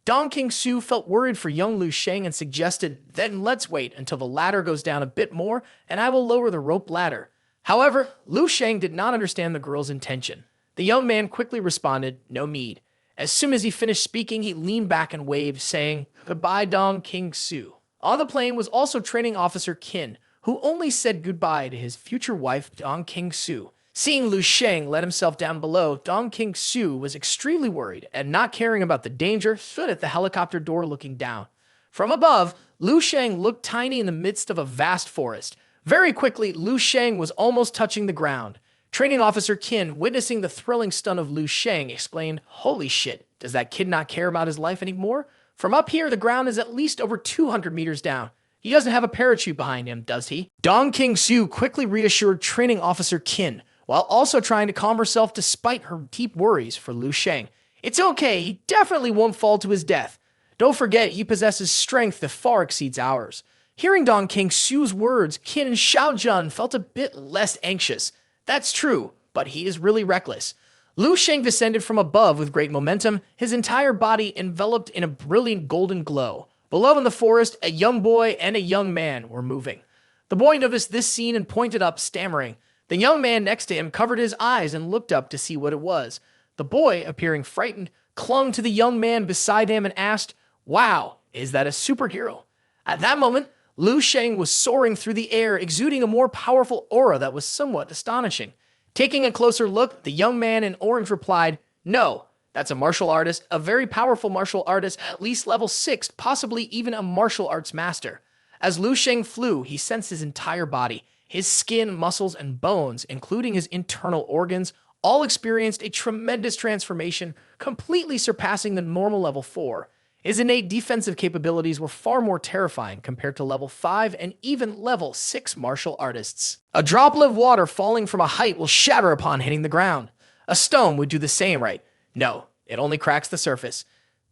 Dong Qingsu felt worried for young Lu Sheng and suggested, "Then let's wait until the ladder goes down a bit more and I will lower the rope ladder." However, Lu Sheng did not understand the girl's intention. The young man quickly responded, "No need." As soon as he finished speaking, he leaned back and waved, saying, "Goodbye, Dong King Su." On the plane was also Training Officer Qin, who only said goodbye to his future wife, Dong King Su. Seeing Lu Sheng let himself down below, Dong King Su was extremely worried and, not caring about the danger, stood at the helicopter door looking down. From above, Lu Sheng looked tiny in the midst of a vast forest. Very quickly, Lu Sheng was almost touching the ground. Training Officer Qin, witnessing the thrilling stun of Lu Sheng, explained, "Holy shit, does that kid not care about his life anymore? From up here, the ground is at least over 200 meters down. He doesn't have a parachute behind him, does he?" Dong King Su quickly reassured Training Officer Qin, while also trying to calm herself despite her deep worries for Lu Sheng. "It's okay, he definitely won't fall to his death. Don't forget, he possesses strength that far exceeds ours." Hearing Dong King Su's words, Qin and Xiaojun felt a bit less anxious. That's true, but he is really reckless. Lu Sheng descended from above with great momentum, his entire body enveloped in a brilliant golden glow. Below in the forest, a young boy and a young man were moving. The boy noticed this scene and pointed up, stammering. The young man next to him covered his eyes and looked up to see what it was. The boy, appearing frightened, clung to the young man beside him and asked, "Wow, is that a superhero?" At that moment, Lu Sheng was soaring through the air, exuding a more powerful aura that was somewhat astonishing. Taking a closer look, the young man in orange replied, "No, that's a martial artist, a very powerful martial artist, at least level 6, possibly even a martial arts master." As Lu Sheng flew, he sensed his entire body. His skin, muscles, and bones, including his internal organs, all experienced a tremendous transformation, completely surpassing the normal level 4. His innate defensive capabilities were far more terrifying compared to level 5 and even level 6 martial artists. A droplet of water falling from a height will shatter upon hitting the ground. A stone would do the same, right? No, it only cracks the surface.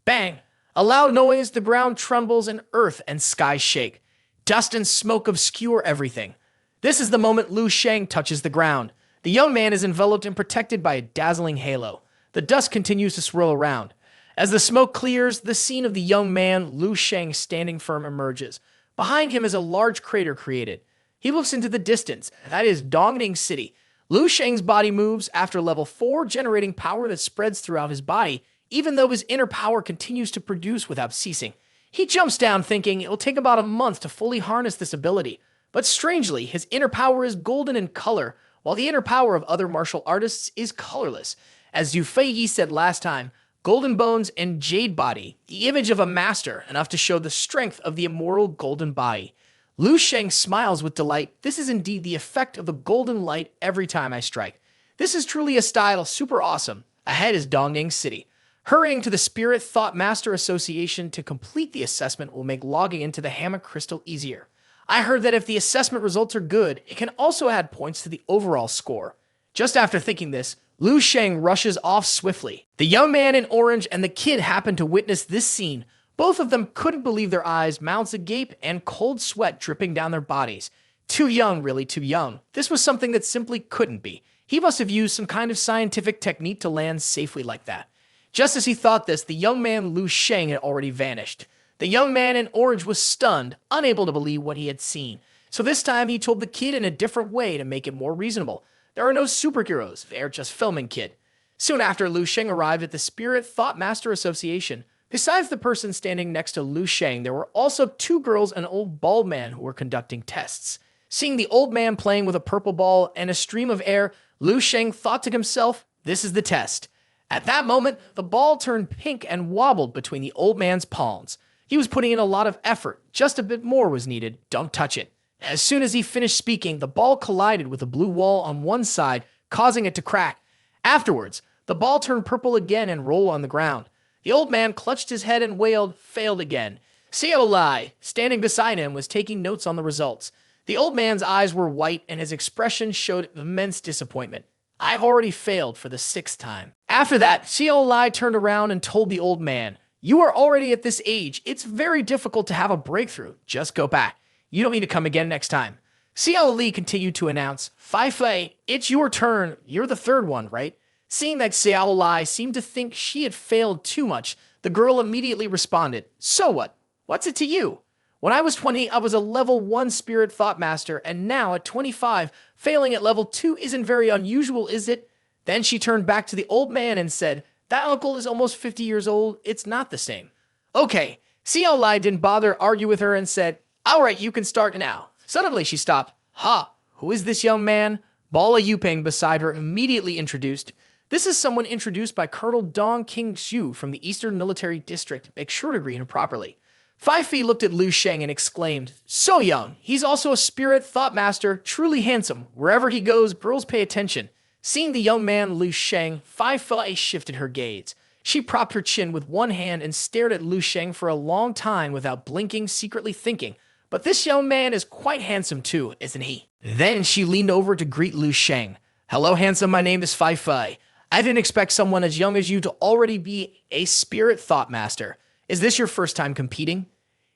Bang! A loud noise, the ground trembles, and earth and sky shake. Dust and smoke obscure everything. This is the moment Lu Sheng touches the ground. The young man is enveloped and protected by a dazzling halo. The dust continues to swirl around. As the smoke clears, the scene of the young man, Lu Sheng, standing firm emerges. Behind him is a large crater created. He looks into the distance. That is Dongning City. Lu Sheng's body moves after level 4, generating power that spreads throughout his body, even though his inner power continues to produce without ceasing. He jumps down thinking it will take about a month to fully harness this ability. But strangely, his inner power is golden in color, while the inner power of other martial artists is colorless. As Yu Feiyi said last time, golden bones and jade body, the image of a master, enough to show the strength of the immortal golden body. Lu Sheng smiles with delight. This is indeed the effect of the golden light every time I strike. This is truly a style super awesome. Ahead is Dongning City. Hurrying to the Spirit Thought Master Association to complete the assessment will make logging into the Hammer Crystal easier. I heard that if the assessment results are good, it can also add points to the overall score. Just after thinking this, Lu Sheng rushes off swiftly. The young man in orange and the kid happen to witness this scene. Both of them couldn't believe their eyes, mouths agape, and cold sweat dripping down their bodies. Too young, really too young. This was something that simply couldn't be. He must have used some kind of scientific technique to land safely like that. Just as he thought this, the young man Lu Sheng had already vanished. The young man in orange was stunned, unable to believe what he had seen. So this time he told the kid in a different way to make it more reasonable. There are no superheroes, they're just filming, kid. Soon after, Lu Sheng arrived at the Spirit Thought Master Association. Besides the person standing next to Lu Sheng, there were also 2 girls and an old bald man who were conducting tests. Seeing the old man playing with a purple ball and a stream of air, Lu Sheng thought to himself, this is the test. At that moment, the ball turned pink and wobbled between the old man's palms. He was putting in a lot of effort. Just a bit more was needed. Don't touch it. As soon as he finished speaking, the ball collided with a blue wall on one side, causing it to crack. Afterwards, the ball turned purple again and rolled on the ground. The old man clutched his head and wailed, failed again. Xiao Lai, standing beside him, was taking notes on the results. The old man's eyes were white and his expression showed immense disappointment. I've already failed for the 6th time. After that, Xiao Lai turned around and told the old man, you are already at this age. It's very difficult to have a breakthrough. Just go back. You don't need to come again next time. Xiao Li continued to announce, Fei Fei, it's your turn. You're the 3rd one, right? Seeing that Xiao Lai seemed to think she had failed too much, the girl immediately responded, so what? What's it to you? When I was 20, I was a level 1 Spirit Thought Master, and now at 25, failing at level 2 isn't very unusual, is it? Then she turned back to the old man and said, That uncle is almost 50 years old. It's not the same. Okay, Xiao Lai didn't bother argue with her and said, all right, you can start now. Suddenly she stopped. Ha, who is this young man? Bala Yuping beside her immediately introduced. This is someone introduced by Colonel Dong King Xiu from the Eastern Military District. Make sure to greet him properly. 5 Feet looked at Lu Sheng and exclaimed, so young. He's also a spirit thought master, truly handsome. Wherever he goes, girls pay attention. Seeing the young man Lu Sheng, 5 Feet shifted her gaze. She propped her chin with one hand and stared at Lu Sheng for a long time without blinking, secretly thinking, but this young man is quite handsome too, isn't he? Then she leaned over to greet Lu Sheng. Hello, handsome, my name is 5 Feet. I didn't expect someone as young as you to already be a spirit thought master. Is this your first time competing?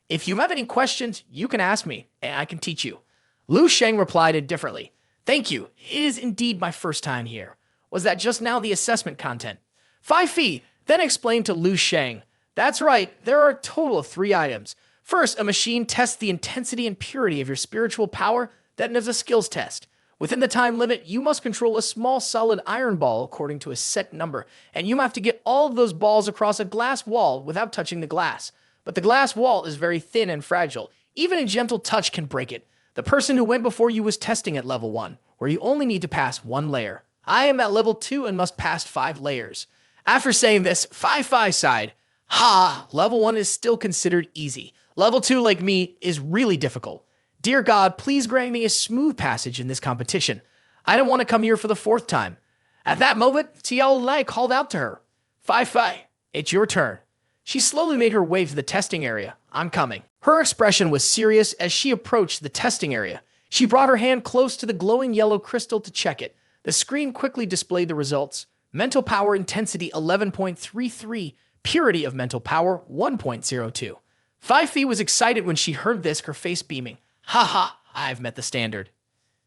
If you have any questions, you can ask me, and I can teach you. Lu Sheng replied indifferently. Thank you. It is indeed my first time here. Was that just now the assessment content? 5 Feet then explained to Lu Sheng. That's right, there are a total of 3 items. First, a machine tests the intensity and purity of your spiritual power. Then there's a skills test. Within the time limit, you must control a small solid iron ball according to a set number, and you have to get all of those balls across a glass wall without touching the glass. But the glass wall is very thin and fragile. Even a gentle touch can break it. The person who went before you was testing at level 1, where you only need to pass 1 layer. I am at level 2 and must pass 5 layers. After saying this, 5 Feet sighed. Ha, level 1 is still considered easy. Level 2, like me, is really difficult. Dear God, please grant me a smooth passage in this competition. I don't want to come here for the 4th time. At that moment, Xiao Lai called out to her. 5 Feet, it's your turn. She slowly made her way to the testing area. I'm coming. Her expression was serious as she approached the testing area. She brought her hand close to the glowing yellow crystal to check it. The screen quickly displayed the results. Mental power intensity 11.33, purity of mental power 1.02. 5 Feet was excited when she heard this, her face beaming. Haha, I've met the standard.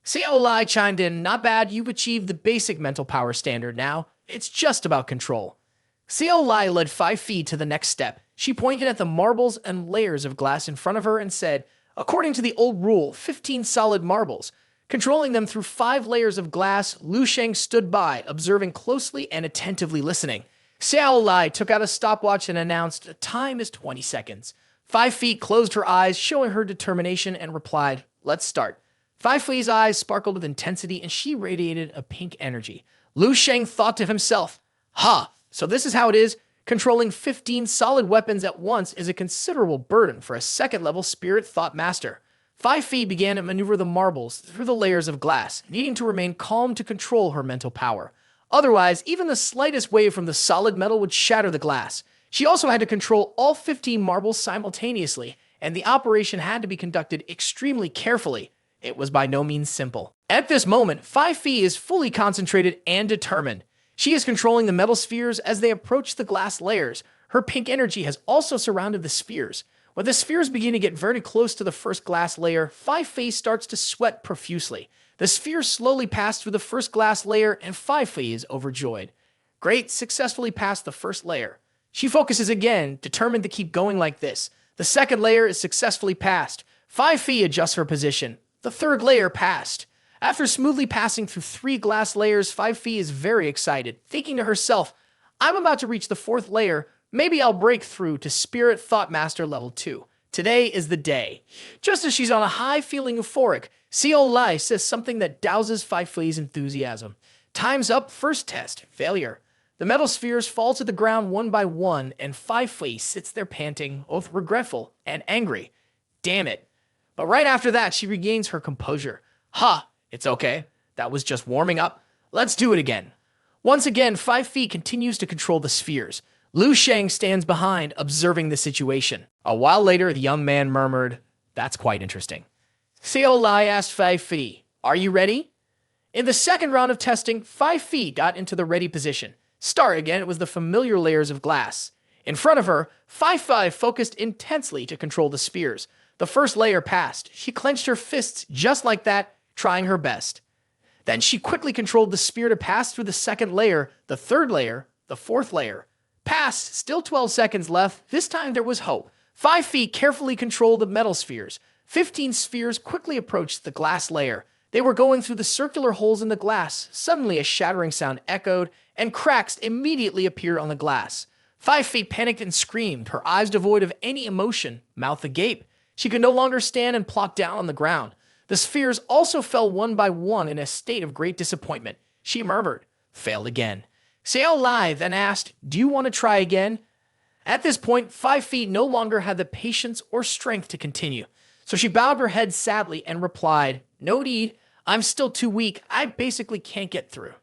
Xiao Lai chimed in, not bad, you've achieved the basic mental power standard now. It's just about control. Xiao Lai led 5 Feet to the next step. She pointed at the marbles and layers of glass in front of her and said, according to the old rule, 15 solid marbles. Controlling them through 5 layers of glass, Lu Sheng stood by, observing closely and attentively listening. Xiao Lai took out a stopwatch and announced, time is 20 seconds. 5 Feet closed her eyes, showing her determination, and replied, let's start. 5 Feet's eyes sparkled with intensity, and she radiated a pink energy. Lu Sheng thought to himself, ha, so this is how it is. Controlling 15 solid weapons at once is a considerable burden for a 2nd-level spirit thought master. 5 Feet began to maneuver the marbles through the layers of glass, needing to remain calm to control her mental power. Otherwise, even the slightest wave from the solid metal would shatter the glass. She also had to control all 15 marbles simultaneously, and the operation had to be conducted extremely carefully. It was by no means simple. At this moment, 5 Feet is fully concentrated and determined. She is controlling the metal spheres as they approach the glass layers. Her pink energy has also surrounded the spheres. When the spheres begin to get very close to the first glass layer, 5 Feet starts to sweat profusely. The spheres slowly pass through the first glass layer, and 5 Feet is overjoyed. Great, successfully passed the first layer. She focuses again, determined to keep going like this. The 2nd layer is successfully passed. 5 Feet adjusts her position. The 3rd layer passed. After smoothly passing through 3 glass layers, 5 Feet is very excited, thinking to herself, I'm about to reach the 4th layer. Maybe I'll break through to Spirit Thought Master level 2. Today is the day. Just as she's on a high feeling euphoric, Xiao Lai says something that douses 5 Feet's enthusiasm. Time's up, first test, failure. The metal spheres fall to the ground one by one, and 5 Feet sits there panting, both regretful and angry. Damn it. But right after that, she regains her composure. Ha, it's okay. That was just warming up. Let's do it again. Once again, 5 Feet continues to control the spheres. Lu Sheng stands behind, observing the situation. A while later, the young man murmured, that's quite interesting. Xiao Lai asked 5 Feet, are you ready? In the 2nd round of testing, 5 Feet got into the ready position. Start again, it was the familiar layers of glass. In front of her, 5 Feet focused intensely to control the spheres. The 1st layer passed. She clenched her fists just like that, trying her best. Then she quickly controlled the sphere to pass through the 2nd layer, the 3rd layer, the 4th layer. Passed, still 12 seconds left. This time there was hope. 5 Feet carefully controlled the metal spheres. 15 spheres quickly approached the glass layer. They were going through the circular holes in the glass. Suddenly, a shattering sound echoed, and cracks immediately appeared on the glass. 5 Feet panicked and screamed, her eyes devoid of any emotion, mouth agape. She could no longer stand and plopped down on the ground. The spheres also fell one by one in a state of great disappointment. She murmured, failed again. Xiao Lai then asked, do you want to try again? At this point, 5 Feet no longer had the patience or strength to continue. So she bowed her head sadly and replied, no need, I'm still too weak, I basically can't get through.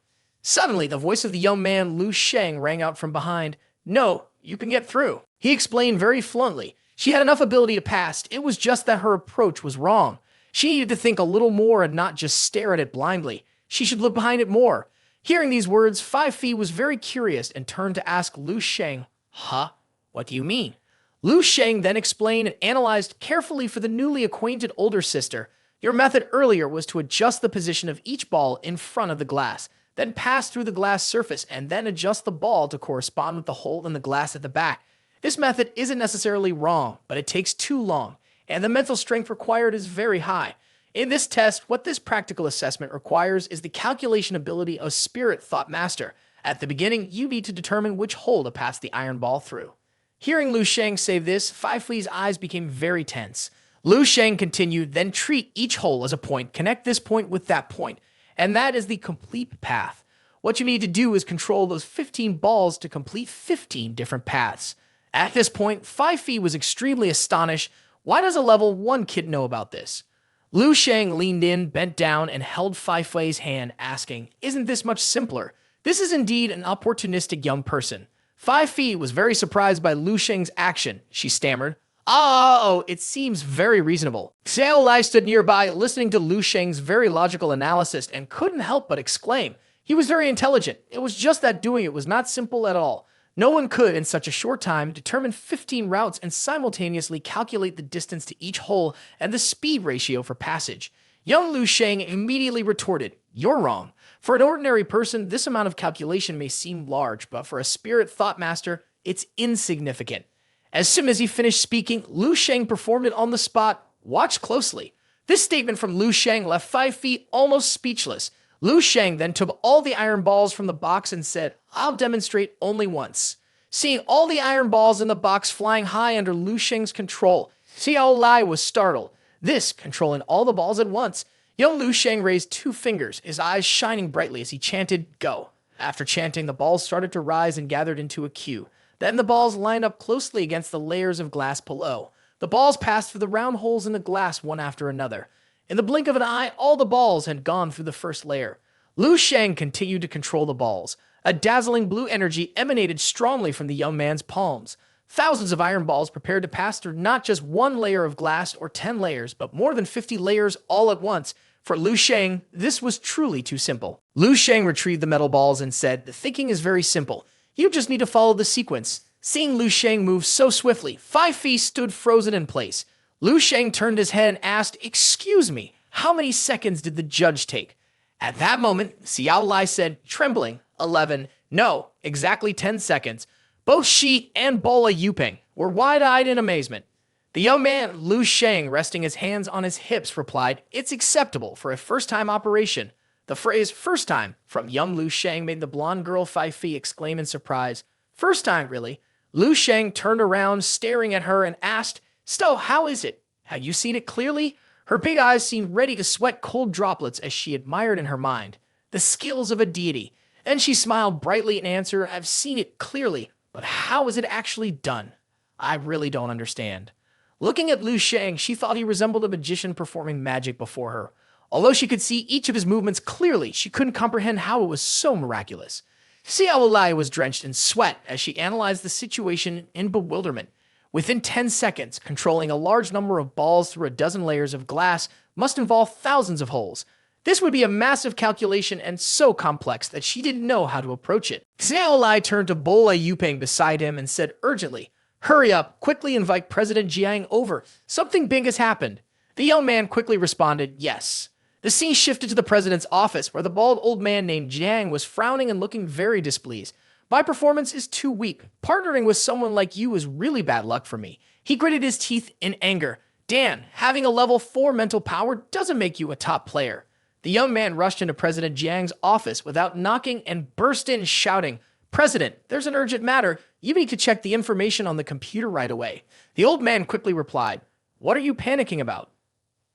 Suddenly, the voice of the young man Lu Sheng rang out from behind. No, you can get through. He explained very fluently. She had enough ability to pass, it was just that her approach was wrong. She needed to think a little more and not just stare at it blindly. She should look behind it more. Hearing these words, 5 Feet was very curious and turned to ask Lu Sheng, huh? What do you mean? Lu Sheng then explained and analyzed carefully for the newly acquainted older sister. Your method earlier was to adjust the position of each ball in front of the glass, then pass through the glass surface and then adjust the ball to correspond with the hole in the glass at the back. This method isn't necessarily wrong, but it takes too long, and the mental strength required is very high. In this test, what this practical assessment requires is the calculation ability of Spirit Thought Master. At the beginning, you need to determine which hole to pass the iron ball through. Hearing Lu Sheng say this, 5 Feet's eyes became very tense. Lu Sheng continued, then treat each hole as a point, connect this point with that point, and that is the complete path. What you need to do is control those 15 balls to complete 15 different paths. At this point, 5 Feet was extremely astonished. Why does a level 1 kid know about this? Lu Sheng leaned in, bent down, and held 5 Feit's hand, asking, isn't this much simpler? This is indeed an opportunistic young person. 5 Feet was very surprised by Lu Sheng's action. She stammered, oh, it seems very reasonable. Xiao Lai stood nearby, listening to Lu Sheng's very logical analysis and couldn't help but exclaim. He was very intelligent. It was just that doing it was not simple at all. No one could, in such a short time, determine 15 routes and simultaneously calculate the distance to each hole and the speed ratio for passage. Young Lu Sheng immediately retorted, you're wrong. For an ordinary person, this amount of calculation may seem large, but for a Spirit Thought Master, it's insignificant. As soon as he finished speaking, Lu Sheng performed it on the spot. Watch closely. This statement from Lu Sheng left 5 Feet almost speechless. Lu Sheng then took all the iron balls from the box and said, I'll demonstrate only once. Seeing all the iron balls in the box flying high under Lu Sheng's control, Xiao Lai was startled. This, controlling all the balls at once. Young Lu Sheng raised 2 fingers, his eyes shining brightly as he chanted, go. After chanting, the balls started to rise and gathered into a queue. Then the balls lined up closely against the layers of glass below. The balls passed through the round holes in the glass one after another. In the blink of an eye, all the balls had gone through the first layer. Lu Sheng continued to control the balls. A dazzling blue energy emanated strongly from the young man's palms. Thousands of iron balls prepared to pass through not just 1 layer of glass or 10 layers, but more than 50 layers all at once. For Lu Sheng, this was truly too simple. Lu Sheng retrieved the metal balls and said, the thinking is very simple. You just need to follow the sequence. Seeing Lu Sheng move so swiftly, 5 Feet stood frozen in place. Lu Sheng turned his head and asked, excuse me, how many seconds did the judge take? At that moment, Xiao Lai said, trembling, 11, no, exactly 10 seconds. Both she and Bola Yuping were wide-eyed in amazement. The young man, Lu Sheng, resting his hands on his hips, replied, it's acceptable for a first-time operation. The phrase first time from young Lu Sheng made the blonde girl 5 Feet exclaim in surprise. First time, really? Lu Sheng turned around, staring at her, and asked, so, how is it? Have you seen it clearly? Her big eyes seemed ready to sweat cold droplets as she admired in her mind the skills of a deity. Then she smiled brightly in answer, I've seen it clearly, but how is it actually done? I really don't understand. Looking at Lu Sheng, she thought he resembled a magician performing magic before her. Although she could see each of his movements clearly, she couldn't comprehend how it was so miraculous. Xiao Lai was drenched in sweat as she analyzed the situation in bewilderment. Within 10 seconds, controlling a large number of balls through a dozen layers of glass must involve thousands of holes. This would be a massive calculation and so complex that she didn't know how to approach it. Xiao Lai turned to Bola Yuping beside him and said urgently, hurry up, quickly invite President Jiang over. Something big has happened. The young man quickly responded, yes. The scene shifted to the president's office, where the bald old man named Jiang was frowning and looking very displeased. My performance is too weak. Partnering with someone like you is really bad luck for me. He gritted his teeth in anger. Dan, having a level 4 mental power doesn't make you a top player. The young man rushed into President Jiang's office without knocking and burst in shouting, "President, there's an urgent matter. You need to check the information on the computer right away." The old man quickly replied, "What are you panicking about?"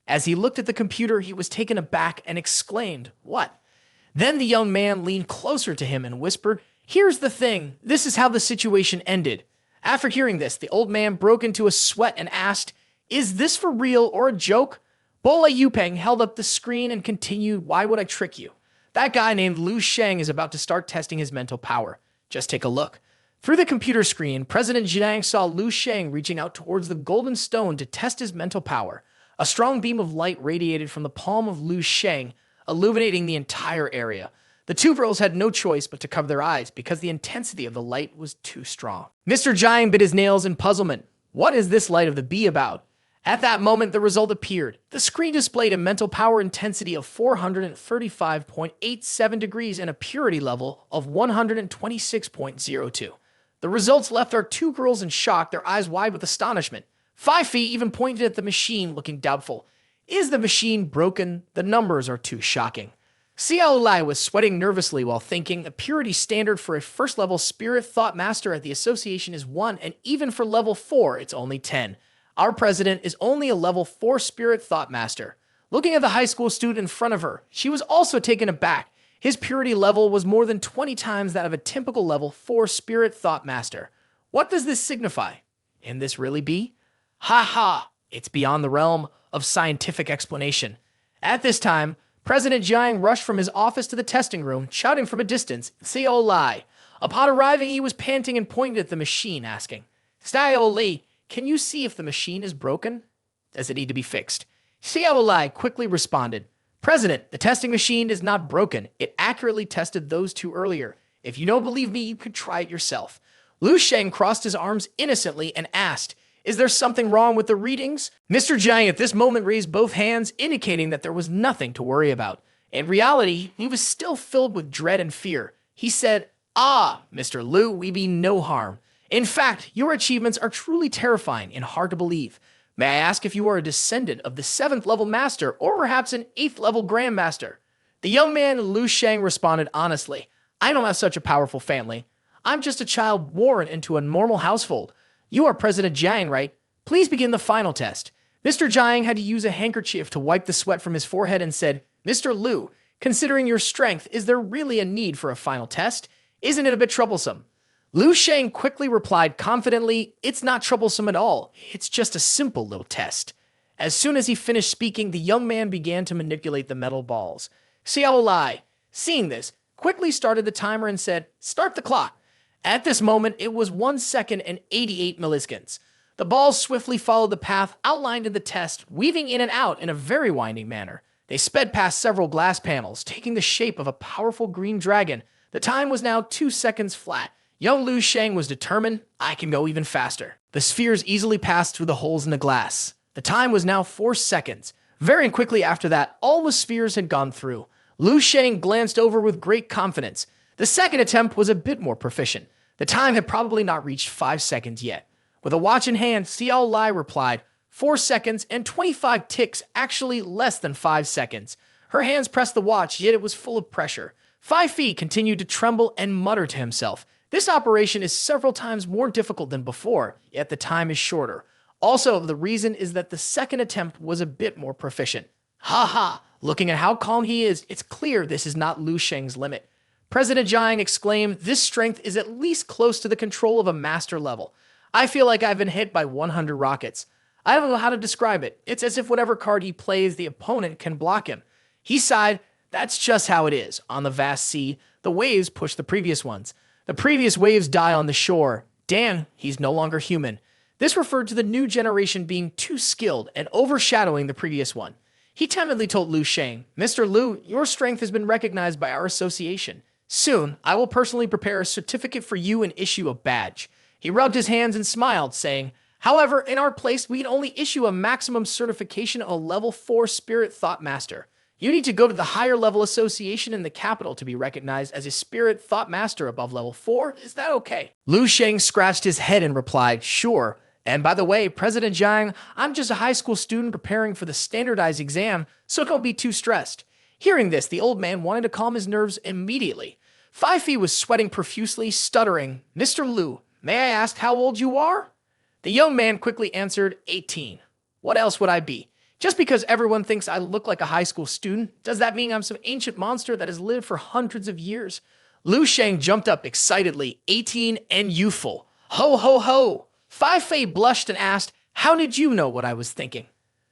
As he looked at the computer, he was taken aback and exclaimed, "What?" Then the young man leaned closer to him and whispered, "Here's the thing. This is how the situation ended." After hearing this, the old man broke into a sweat and asked, "Is this for real or a joke?" Bola Yupeng held up the screen and continued, "Why would I trick you? That guy named Lu Sheng is about to start testing his mental power. Just take a look." Through the computer screen, President Jiang saw Lu Sheng reaching out towards the golden stone to test his mental power. A strong beam of light radiated from the palm of Lu Sheng, illuminating the entire area. The two girls had no choice but to cover their eyes because the intensity of the light was too strong. Mr. Jiang bit his nails in puzzlement. What is this light of the bee about? At that moment, the result appeared. The screen displayed a mental power intensity of 435.87 degrees and a purity level of 126.02. The results left our two girls in shock, their eyes wide with astonishment. 5 feet even pointed at the machine, looking doubtful. Is the machine broken? The numbers are too shocking. Xiao Lai was sweating nervously while thinking the purity standard for a first-level spirit thought master at the association is 1, and even for level 4, it's only 10. Our president is only a level 4 spirit thought master. Looking at the high school student in front of her, she was also taken aback. His purity level was more than 20 times that of a typical level 4 spirit thought master. What does this signify? Can this really be? Ha ha! It's beyond the realm of scientific explanation. At this time, President Jiang rushed from his office to the testing room, shouting from a distance, "Xiao Lai." Upon arriving, he was panting and pointed at the machine, asking, "Xiao Li, can you see if the machine is broken? Does it need to be fixed?" Xiao Lai quickly responded, "President, the testing machine is not broken. It accurately tested those two earlier. If you don't believe me, you could try it yourself." Lu Sheng crossed his arms innocently and asked, "Is there something wrong with the readings?" Mr. Jiang at this moment raised both hands, indicating that there was nothing to worry about. In reality, he was still filled with dread and fear. He said, "Ah, Mr. Lu, we mean no harm. In fact, your achievements are truly terrifying and hard to believe. May I ask if you are a descendant of the 7th level master or perhaps an 8th level grandmaster?" The young man Lu Sheng responded honestly, "I don't have such a powerful family. I'm just a child born into a normal household. You are President Jiang, right? Please begin the final test." Mr. Jiang had to use a handkerchief to wipe the sweat from his forehead and said, "Mr. Lu, considering your strength, is there really a need for a final test? Isn't it a bit troublesome?" Lu Sheng quickly replied confidently, "It's not troublesome at all. It's just a simple little test." As soon as he finished speaking, the young man began to manipulate the metal balls. Xiao Lai, seeing this, quickly started the timer and said, "Start the clock." At this moment, it was 1 second and 88 milliseconds. The balls swiftly followed the path outlined in the test, weaving in and out in a very winding manner. They sped past several glass panels, taking the shape of a powerful green dragon. The time was now 2 seconds flat. Young Lu Sheng was determined, "I can go even faster." The spheres easily passed through the holes in the glass. The time was now 4 seconds. Very quickly after that, all the spheres had gone through. Lu Sheng glanced over with great confidence. The second attempt was a bit more proficient. The time had probably not reached 5 seconds yet. With a watch in hand, Xiao Lai replied, 4 seconds and 25 ticks, actually less than 5 seconds. Her hands pressed the watch, yet it was full of pressure. 5 feet continued to tremble and mutter to himself. This operation is several times more difficult than before, yet the time is shorter. Also, the reason is that the second attempt was a bit more proficient. Ha ha! Looking at how calm he is, it's clear this is not Lu Sheng's limit. President Jiang exclaimed, "This strength is at least close to the control of a master level. I feel like I've been hit by 100 rockets. I don't know how to describe it. It's as if whatever card he plays, the opponent can block him." He sighed, "That's just how it is. On the vast sea, the waves push the previous ones. The previous waves die on the shore. Dan, he's no longer human." This referred to the new generation being too skilled and overshadowing the previous one. He timidly told Lu Sheng, "Mr. Lu, your strength has been recognized by our association. Soon, I will personally prepare a certificate for you and issue a badge." He rubbed his hands and smiled, saying, "However, in our place, we can only issue a maximum certification of a level 4 spirit thought master. You need to go to the higher level association in the capital to be recognized as a spirit thought master above level 4. Is that okay?" Lu Sheng scratched his head and replied, "Sure. And by the way, President Jiang, I'm just a high school student preparing for the standardized exam, so don't be too stressed." Hearing this, the old man wanted to calm his nerves immediately. 5 Feet was sweating profusely, stuttering, "Mr. Lu, may I ask how old you are?" The young man quickly answered, 18. What else would I be? Just because everyone thinks I look like a high school student, does that mean I'm some ancient monster that has lived for hundreds of years? Lu Sheng jumped up excitedly, 18 and youthful. Ho, ho, ho! 5 Feet blushed and asked, "How did you know what I was thinking?"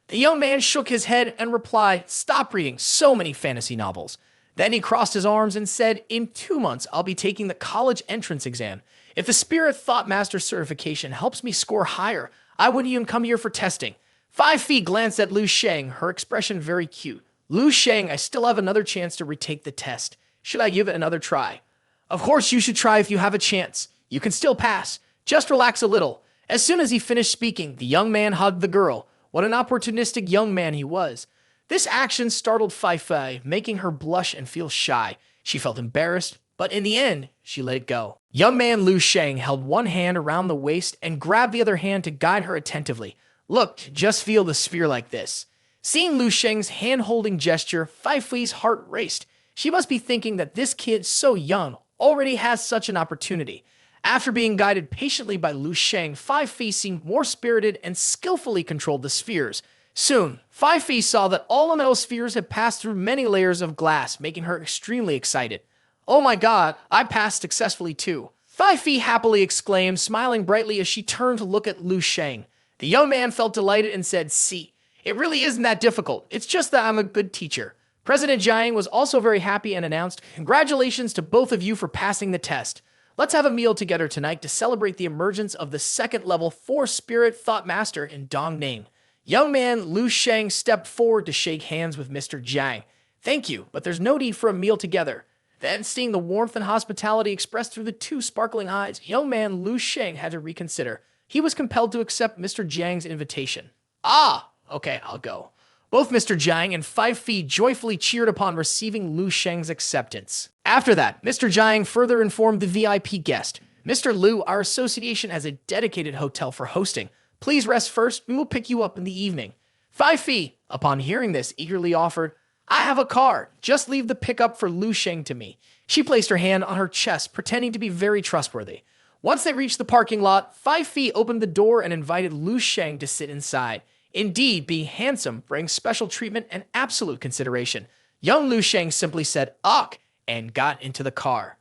The young man shook his head and replied, "Stop reading so many fantasy novels." Then he crossed his arms and said, "In 2 months, I'll be taking the college entrance exam. If the Spirit Thought Master certification helps me score higher, I wouldn't even come here for testing." 5 Feet glanced at Lu Sheng, her expression very cute. "Lu Sheng, I still have another chance to retake the test. Should I give it another try?" "Of course you should try if you have a chance. You can still pass. Just relax a little." As soon as he finished speaking, the young man hugged the girl. What an opportunistic young man he was. This action startled 5 Feet, making her blush and feel shy. She felt embarrassed, but in the end, she let it go. Young man Lu Sheng held one hand around the waist and grabbed the other hand to guide her attentively. "Look, just feel the sphere like this." Seeing Lu Sheng's hand-holding gesture, 5 Feet's heart raced. She must be thinking that this kid, so young, already has such an opportunity. After being guided patiently by Lu Sheng, 5 Feet seemed more spirited and skillfully controlled the spheres. Soon, 5 Feet saw that all the metal spheres had passed through many layers of glass, making her extremely excited. "Oh my god, I passed successfully too," 5 Feet happily exclaimed, smiling brightly as she turned to look at Lu Sheng. The young man felt delighted and said, "See, it really isn't that difficult. It's just that I'm a good teacher." President Jiang was also very happy and announced, "Congratulations to both of you for passing the test. Let's have a meal together tonight to celebrate the emergence of the second level 4 Spirit Thought Master in Dongning." Young man Lu Sheng stepped forward to shake hands with Mr. Jiang. "Thank you, but there's no need for a meal together." Then, seeing the warmth and hospitality expressed through the two sparkling eyes, young man Lu Sheng had to reconsider. He was compelled to accept Mr. Jiang's invitation. "Ah, okay, I'll go." Both Mr. Jiang and 5 Feet joyfully cheered upon receiving Lu Sheng's acceptance. After that, Mr. Jiang further informed the VIP guest, "Mr. Lu, our association has a dedicated hotel for hosting. Please rest first, we will pick you up in the evening." 5 Feet, upon hearing this, eagerly offered, "I have a car. Just leave the pickup for Lu Sheng to me." She placed her hand on her chest, pretending to be very trustworthy. Once they reached the parking lot, 5 Feet opened the door and invited Lu Sheng to sit inside. Indeed, being handsome brings special treatment and absolute consideration. Young Lu Sheng simply said, "Ugh," and got into the car.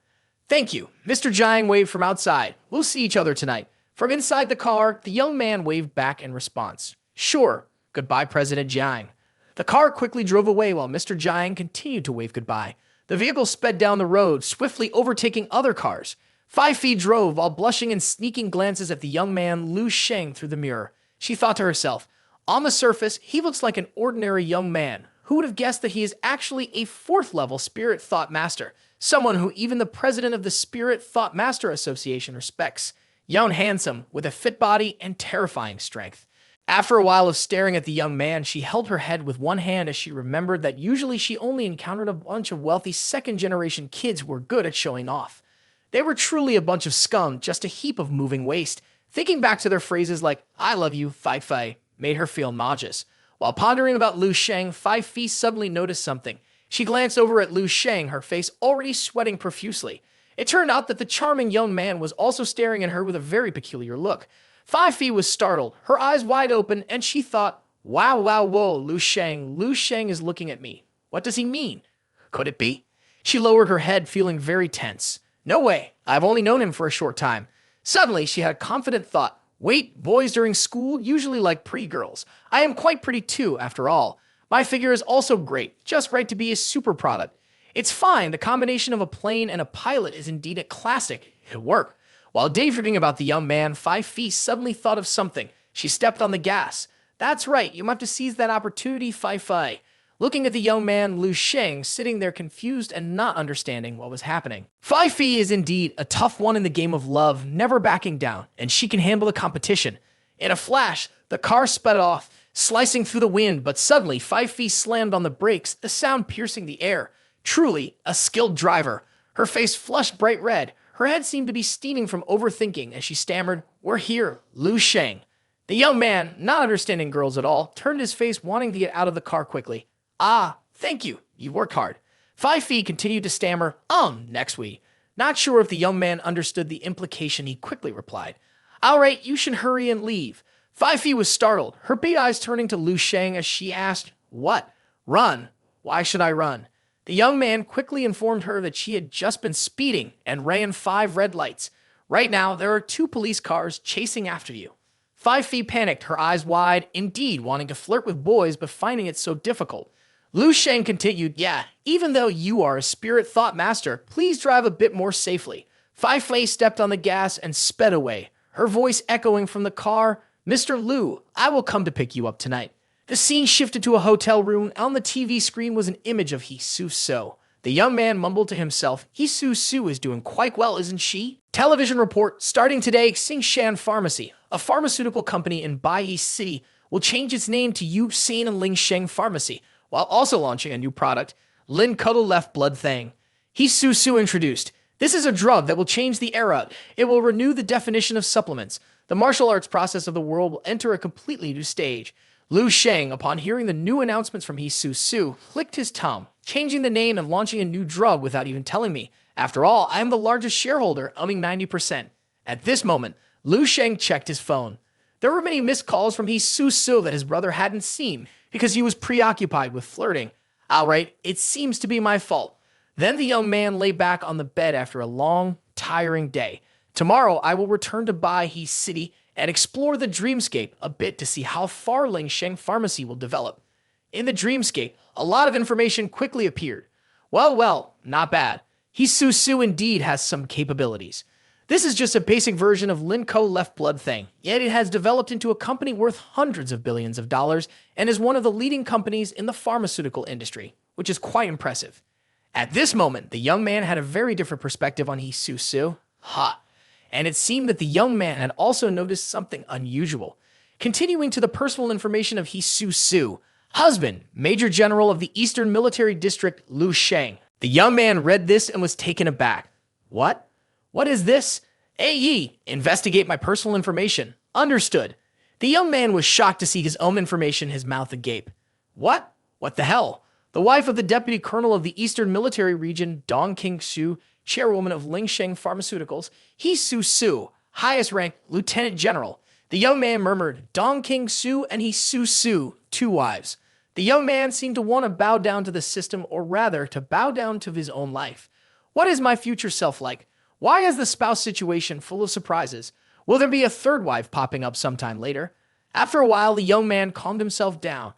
"Thank you." Mr. Jiang waved from outside. "We'll see each other tonight." From inside the car, the young man waved back in response. "Sure. Goodbye, President Jiang." The car quickly drove away while Mr. Jiang continued to wave goodbye. The vehicle sped down the road, swiftly overtaking other cars. 5 Feet drove while blushing and sneaking glances at the young man Lu Sheng through the mirror. She thought to herself, on the surface, he looks like an ordinary young man. Who would have guessed that he is actually a 4th-level Spirit Thought Master, someone who even the president of the Spirit Thought Master Association respects. Young, handsome, with a fit body and terrifying strength. After a while of staring at the young man, she held her head with one hand as she remembered that usually she only encountered a bunch of wealthy second-generation kids who were good at showing off. They were truly a bunch of scum, just a heap of moving waste. Thinking back to their phrases like, "I love you, 5 Feet," made her feel nauseous. While pondering about Lu Sheng, 5 Feet suddenly noticed something. She glanced over at Lu Sheng, her face already sweating profusely. It turned out that the charming young man was also staring at her with a very peculiar look. 5 Feet was startled, her eyes wide open, and she thought, "Wow, wow, whoa, Lu Sheng is looking at me. What does he mean? Could it be?" She lowered her head, feeling very tense. "No way, I've only known him for a short time." Suddenly, she had a confident thought. "Wait, boys during school usually like pretty girls. I am quite pretty too, after all. My figure is also great, just right to be a super product. It's fine, the combination of a plane and a pilot is indeed a classic. It'll work." While daydreaming about the young man, 5 Feet suddenly thought of something. She stepped on the gas. "That's right, you have to seize that opportunity, 5 Feet." Looking at the young man, Lu Sheng, sitting there confused and not understanding what was happening. 5 Feet is indeed a tough one in the game of love, never backing down, and she can handle the competition. In a flash, the car sped off, slicing through the wind, but suddenly 5 Feet slammed on the brakes, the sound piercing the air. Truly, a skilled driver. Her face flushed bright red. Her head seemed to be steaming from overthinking as she stammered, "We're here, Lu Sheng." The young man, not understanding girls at all, turned his face wanting to get out of the car quickly. "Ah, thank you. You work hard. 5 Fee continued to stammer, next week. Not sure if the young man understood the implication, he quickly replied, all right, you should hurry and leave. 5 Fee was startled, her big eyes turning to Lu Sheng as she asked, what? Run? Why should I run? The young man quickly informed her that she had just been speeding and ran 5 red lights. Right now, there are 2 police cars chasing after you. 5 Fee panicked, her eyes wide, indeed wanting to flirt with boys but finding it so difficult. Lu Sheng continued, yeah, even though you are a spirit thought master, please drive a bit more safely. 5 Fei stepped on the gas and sped away, her voice echoing from the car, Mr. Lu, I will come to pick you up tonight. The scene shifted to a hotel room. On the TV screen was an image of Hee Su. The young man mumbled to himself, Hee Su is doing quite well, isn't she? Television report, starting today, Xingshan Pharmacy, a pharmaceutical company in Baiyi City, will change its name to Yu Xin and Ling Sheng Pharmacy, while also launching a new product, Lin Cuddle Left Blood Thang. Hee Su introduced, this is a drug that will change the era. It will renew the definition of supplements. The martial arts process of the world will enter a completely new stage. Lu Sheng, upon hearing the new announcements from Hee Su, licked his tongue, changing the name and launching a new drug without even telling me. After all, I am the largest shareholder, owning 90%. At this moment, Lu Sheng checked his phone. There were many missed calls from Hee Su that his brother hadn't seen because he was preoccupied with flirting. All right, it seems to be my fault. Then the young man lay back on the bed after a long, tiring day. Tomorrow, I will return to Baiyi City and explore the dreamscape a bit to see how far Ling Sheng Pharmacy will develop. In the dreamscape, a lot of information quickly appeared. Well, not bad. Hee Su indeed has some capabilities. This is just a basic version of Linko Left Blood Thang, yet it has developed into a company worth hundreds of billions of dollars and is one of the leading companies in the pharmaceutical industry, which is quite impressive. At this moment, the young man had a very different perspective on Hee Su. And it seemed that the young man had also noticed something unusual. Continuing to the personal information of Hee Su, husband, Major General of the Eastern Military District, Lu Sheng. The young man read this and was taken aback. What? What is this? AE, investigate my personal information. Understood. The young man was shocked to see his own information, his mouth agape. What? What the hell? The wife of the Deputy Colonel of the Eastern Military Region, Dong King Su, chairwoman of Ling Sheng Pharmaceuticals, Hee Su, highest rank, Lieutenant General. The young man murmured, Dong King Su and Hee Su, 2 wives. The young man seemed to want to bow down to the system, or rather, to bow down to his own life. What is my future self like? Why is the spouse situation full of surprises? Will there be a 3rd wife popping up sometime later? After a while, the young man calmed himself down.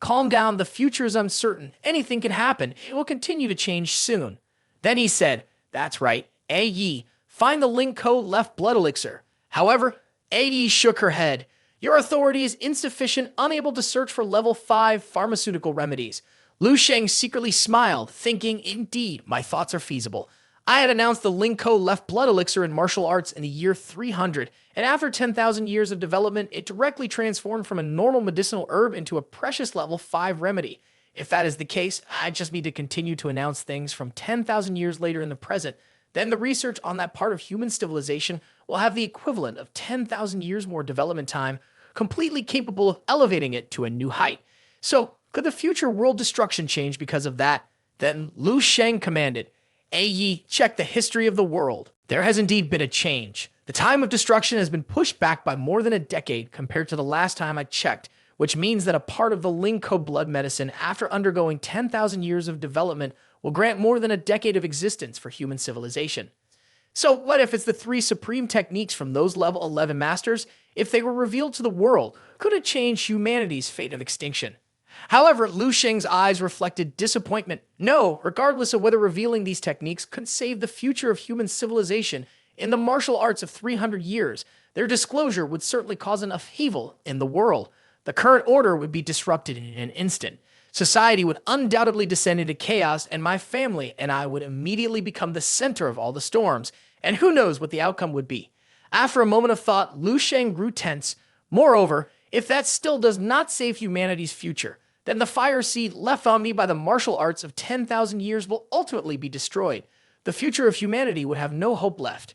Calm down, the future is uncertain. Anything can happen. It will continue to change soon. Then he said, that's right, AE, find the Linko Left Blood Elixir. However, AE shook her head. Your authority is insufficient, unable to search for level 5 pharmaceutical remedies. Lu Sheng secretly smiled, thinking, indeed, my thoughts are feasible. I had announced the Linko Left Blood Elixir in martial arts in the year 300, and after 10,000 years of development, it directly transformed from a normal medicinal herb into a precious level 5 remedy. If that is the case, I just need to continue to announce things from 10,000 years later in the present. Then the research on that part of human civilization will have the equivalent of 10,000 years more development time, completely capable of elevating it to a new height. So, could the future world destruction change because of that? Then Lu Sheng commanded, AE, check the history of the world. There has indeed been a change. The time of destruction has been pushed back by more than a decade compared to the last time I checked, which means that a part of the Linko blood medicine, after undergoing 10,000 years of development, will grant more than a decade of existence for human civilization. So what if it's the 3 supreme techniques from those level 11 masters? If they were revealed to the world, could it change humanity's fate of extinction? However, Lu Sheng's eyes reflected disappointment. No, regardless of whether revealing these techniques could save the future of human civilization in the martial arts of 300 years, their disclosure would certainly cause an upheaval in the world. The current order would be disrupted in an instant. Society would undoubtedly descend into chaos, and my family and I would immediately become the center of all the storms, and who knows what the outcome would be. After a moment of thought, Lu Sheng grew tense. Moreover, if that still does not save humanity's future, then the fire seed left on me by the martial arts of 10,000 years will ultimately be destroyed. The future of humanity would have no hope left.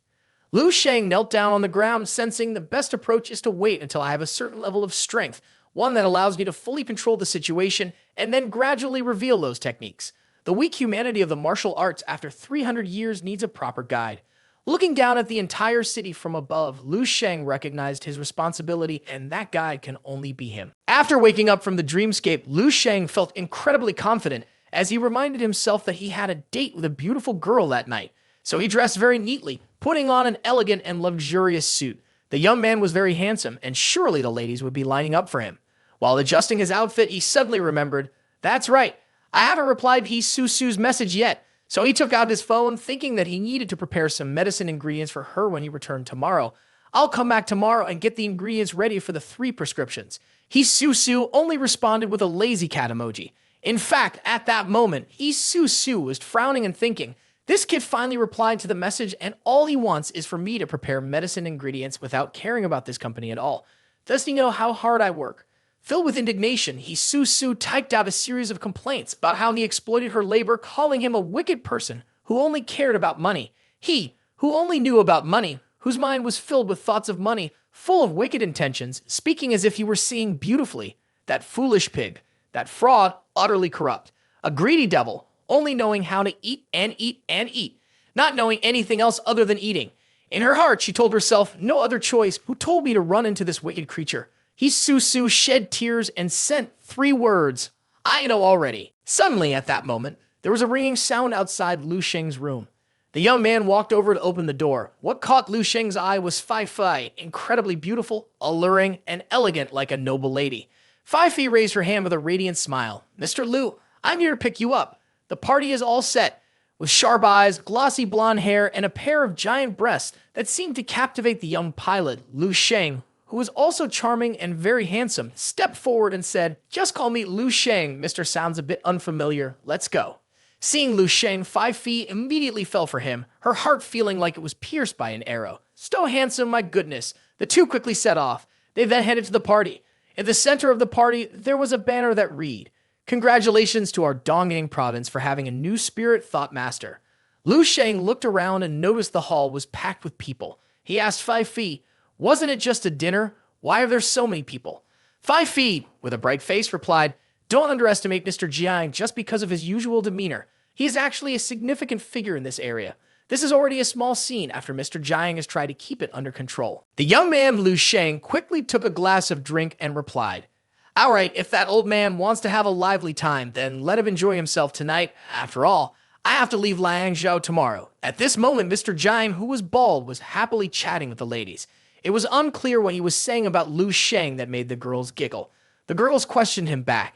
Lu Sheng knelt down on the ground, sensing the best approach is to wait until I have a certain level of strength. one that allows me to fully control the situation and then gradually reveal those techniques. The weak humanity of the martial arts after 300 years needs a proper guide. Looking down at the entire city from above, Lu Sheng recognized his responsibility, and that guide can only be him. After waking up from the dreamscape, Lu Sheng felt incredibly confident as he reminded himself that he had a date with a beautiful girl that night. So he dressed very neatly, putting on an elegant and luxurious suit. The young man was very handsome, and surely the ladies would be lining up for him. While adjusting his outfit, he suddenly remembered, that's right, I haven't replied Susu's message yet. So he took out his phone, thinking that he needed to prepare some medicine ingredients for her when he returned tomorrow. I'll come back tomorrow and get the ingredients ready for the 3 prescriptions. Susu only responded with a lazy cat emoji. In fact, at that moment, Susu was frowning and thinking, this kid finally replied to the message and all he wants is for me to prepare medicine ingredients without caring about this company at all. Doesn't he know how hard I work? Filled with indignation, Susu typed out a series of complaints about how he exploited her labor, calling him a wicked person who only cared about money. He, who only knew about money, whose mind was filled with thoughts of money, full of wicked intentions, speaking as if he were seeing beautifully. That foolish pig, that fraud, utterly corrupt. A greedy devil, only knowing how to eat and eat and eat, not knowing anything else other than eating. In her heart, she told herself, no other choice, who told me to run into this wicked creature. Susu shed tears and sent 3 words, I know already. Suddenly, at that moment, there was a ringing sound outside Lu Sheng's room. The young man walked over to open the door. What caught Lu Sheng's eye was Fei, incredibly beautiful, alluring, and elegant like a noble lady. Fei raised her hand with a radiant smile. Mr. Lu, I'm here to pick you up. The party is all set. With sharp eyes, glossy blonde hair, and a pair of giant breasts that seemed to captivate the young pilot, Lu Sheng, who was also charming and very handsome, stepped forward and said, just call me Lu Sheng, Mr. Sounds a bit unfamiliar. Let's go. Seeing Lu Sheng, Fei immediately fell for him, her heart feeling like it was pierced by an arrow. So handsome, my goodness. The two quickly set off. They then headed to the party. In the center of the party, there was a banner that read, congratulations to our Dongning province for having a new spirit thought master. Lu Sheng looked around and noticed the hall was packed with people. He asked Fei, wasn't it just a dinner? Why are there so many people? Fei, with a bright face, replied, don't underestimate Mr. Jiang just because of his usual demeanor. He is actually a significant figure in this area. This is already a small scene after Mr. Jiang has tried to keep it under control. The young man Lu Sheng quickly took a glass of drink and replied, all right, if that old man wants to have a lively time, then let him enjoy himself tonight. After all, I have to leave Liangzhou tomorrow. At this moment, Mr. Jiang, who was bald, was happily chatting with the ladies. It was unclear what he was saying about Lu Sheng that made the girls giggle. The girls questioned him back.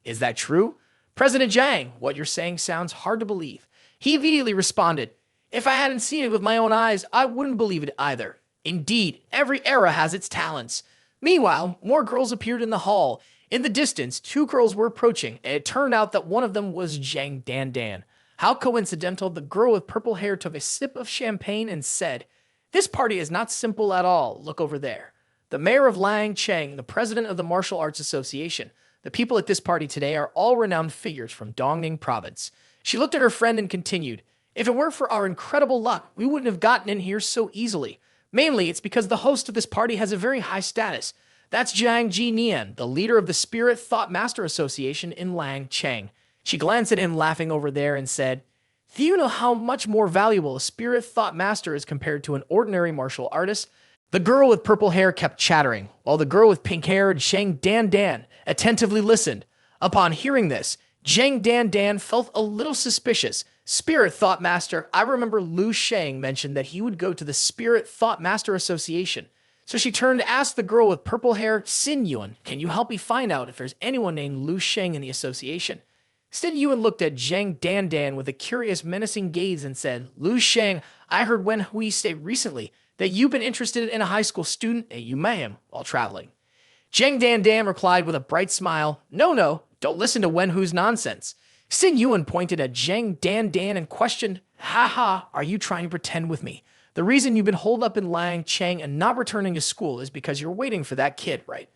Is that true? President Jiang, what you're saying sounds hard to believe. He immediately responded, if I hadn't seen it with my own eyes, I wouldn't believe it either. Indeed, every era has its talents. Meanwhile, more girls appeared in the hall. In the distance, 2 girls were approaching, and it turned out that one of them was Zhang Dan. How coincidental, the girl with purple hair took a sip of champagne and said, this party is not simple at all. Look over there. The mayor of Lang Cheng, the president of the Martial Arts Association. The people at this party today are all renowned figures from Dongning province. She looked at her friend and continued, if it weren't for our incredible luck, we wouldn't have gotten in here so easily. Mainly, it's because the host of this party has a very high status. That's Jiang Jinian, the leader of the Spirit Thought Master Association in Lang Cheng. She glanced at him laughing over there and said, do you know how much more valuable a Spirit Thought Master is compared to an ordinary martial artist? The girl with purple hair kept chattering, while the girl with pink hair, Zhang Dan, attentively listened. Upon hearing this, Zhang Dan felt a little suspicious. Spirit Thought Master, I remember Lu Sheng mentioned that he would go to the Spirit Thought Master Association. So she turned to ask the girl with purple hair, Xin Yuan, can you help me find out if there's anyone named Lu Sheng in the association? Xin Yuan looked at Zhang Dan with a curious, menacing gaze and said, Lu Sheng, I heard Wen Hui say recently that you've been interested in a high school student and you met him while traveling. Zhang Dan replied with a bright smile, no, don't listen to Wen Hu's nonsense. Xin Yuan pointed at Zhang Dan and questioned, haha, are you trying to pretend with me? The reason you've been holed up in Lang Cheng and not returning to school is because you're waiting for that kid, right?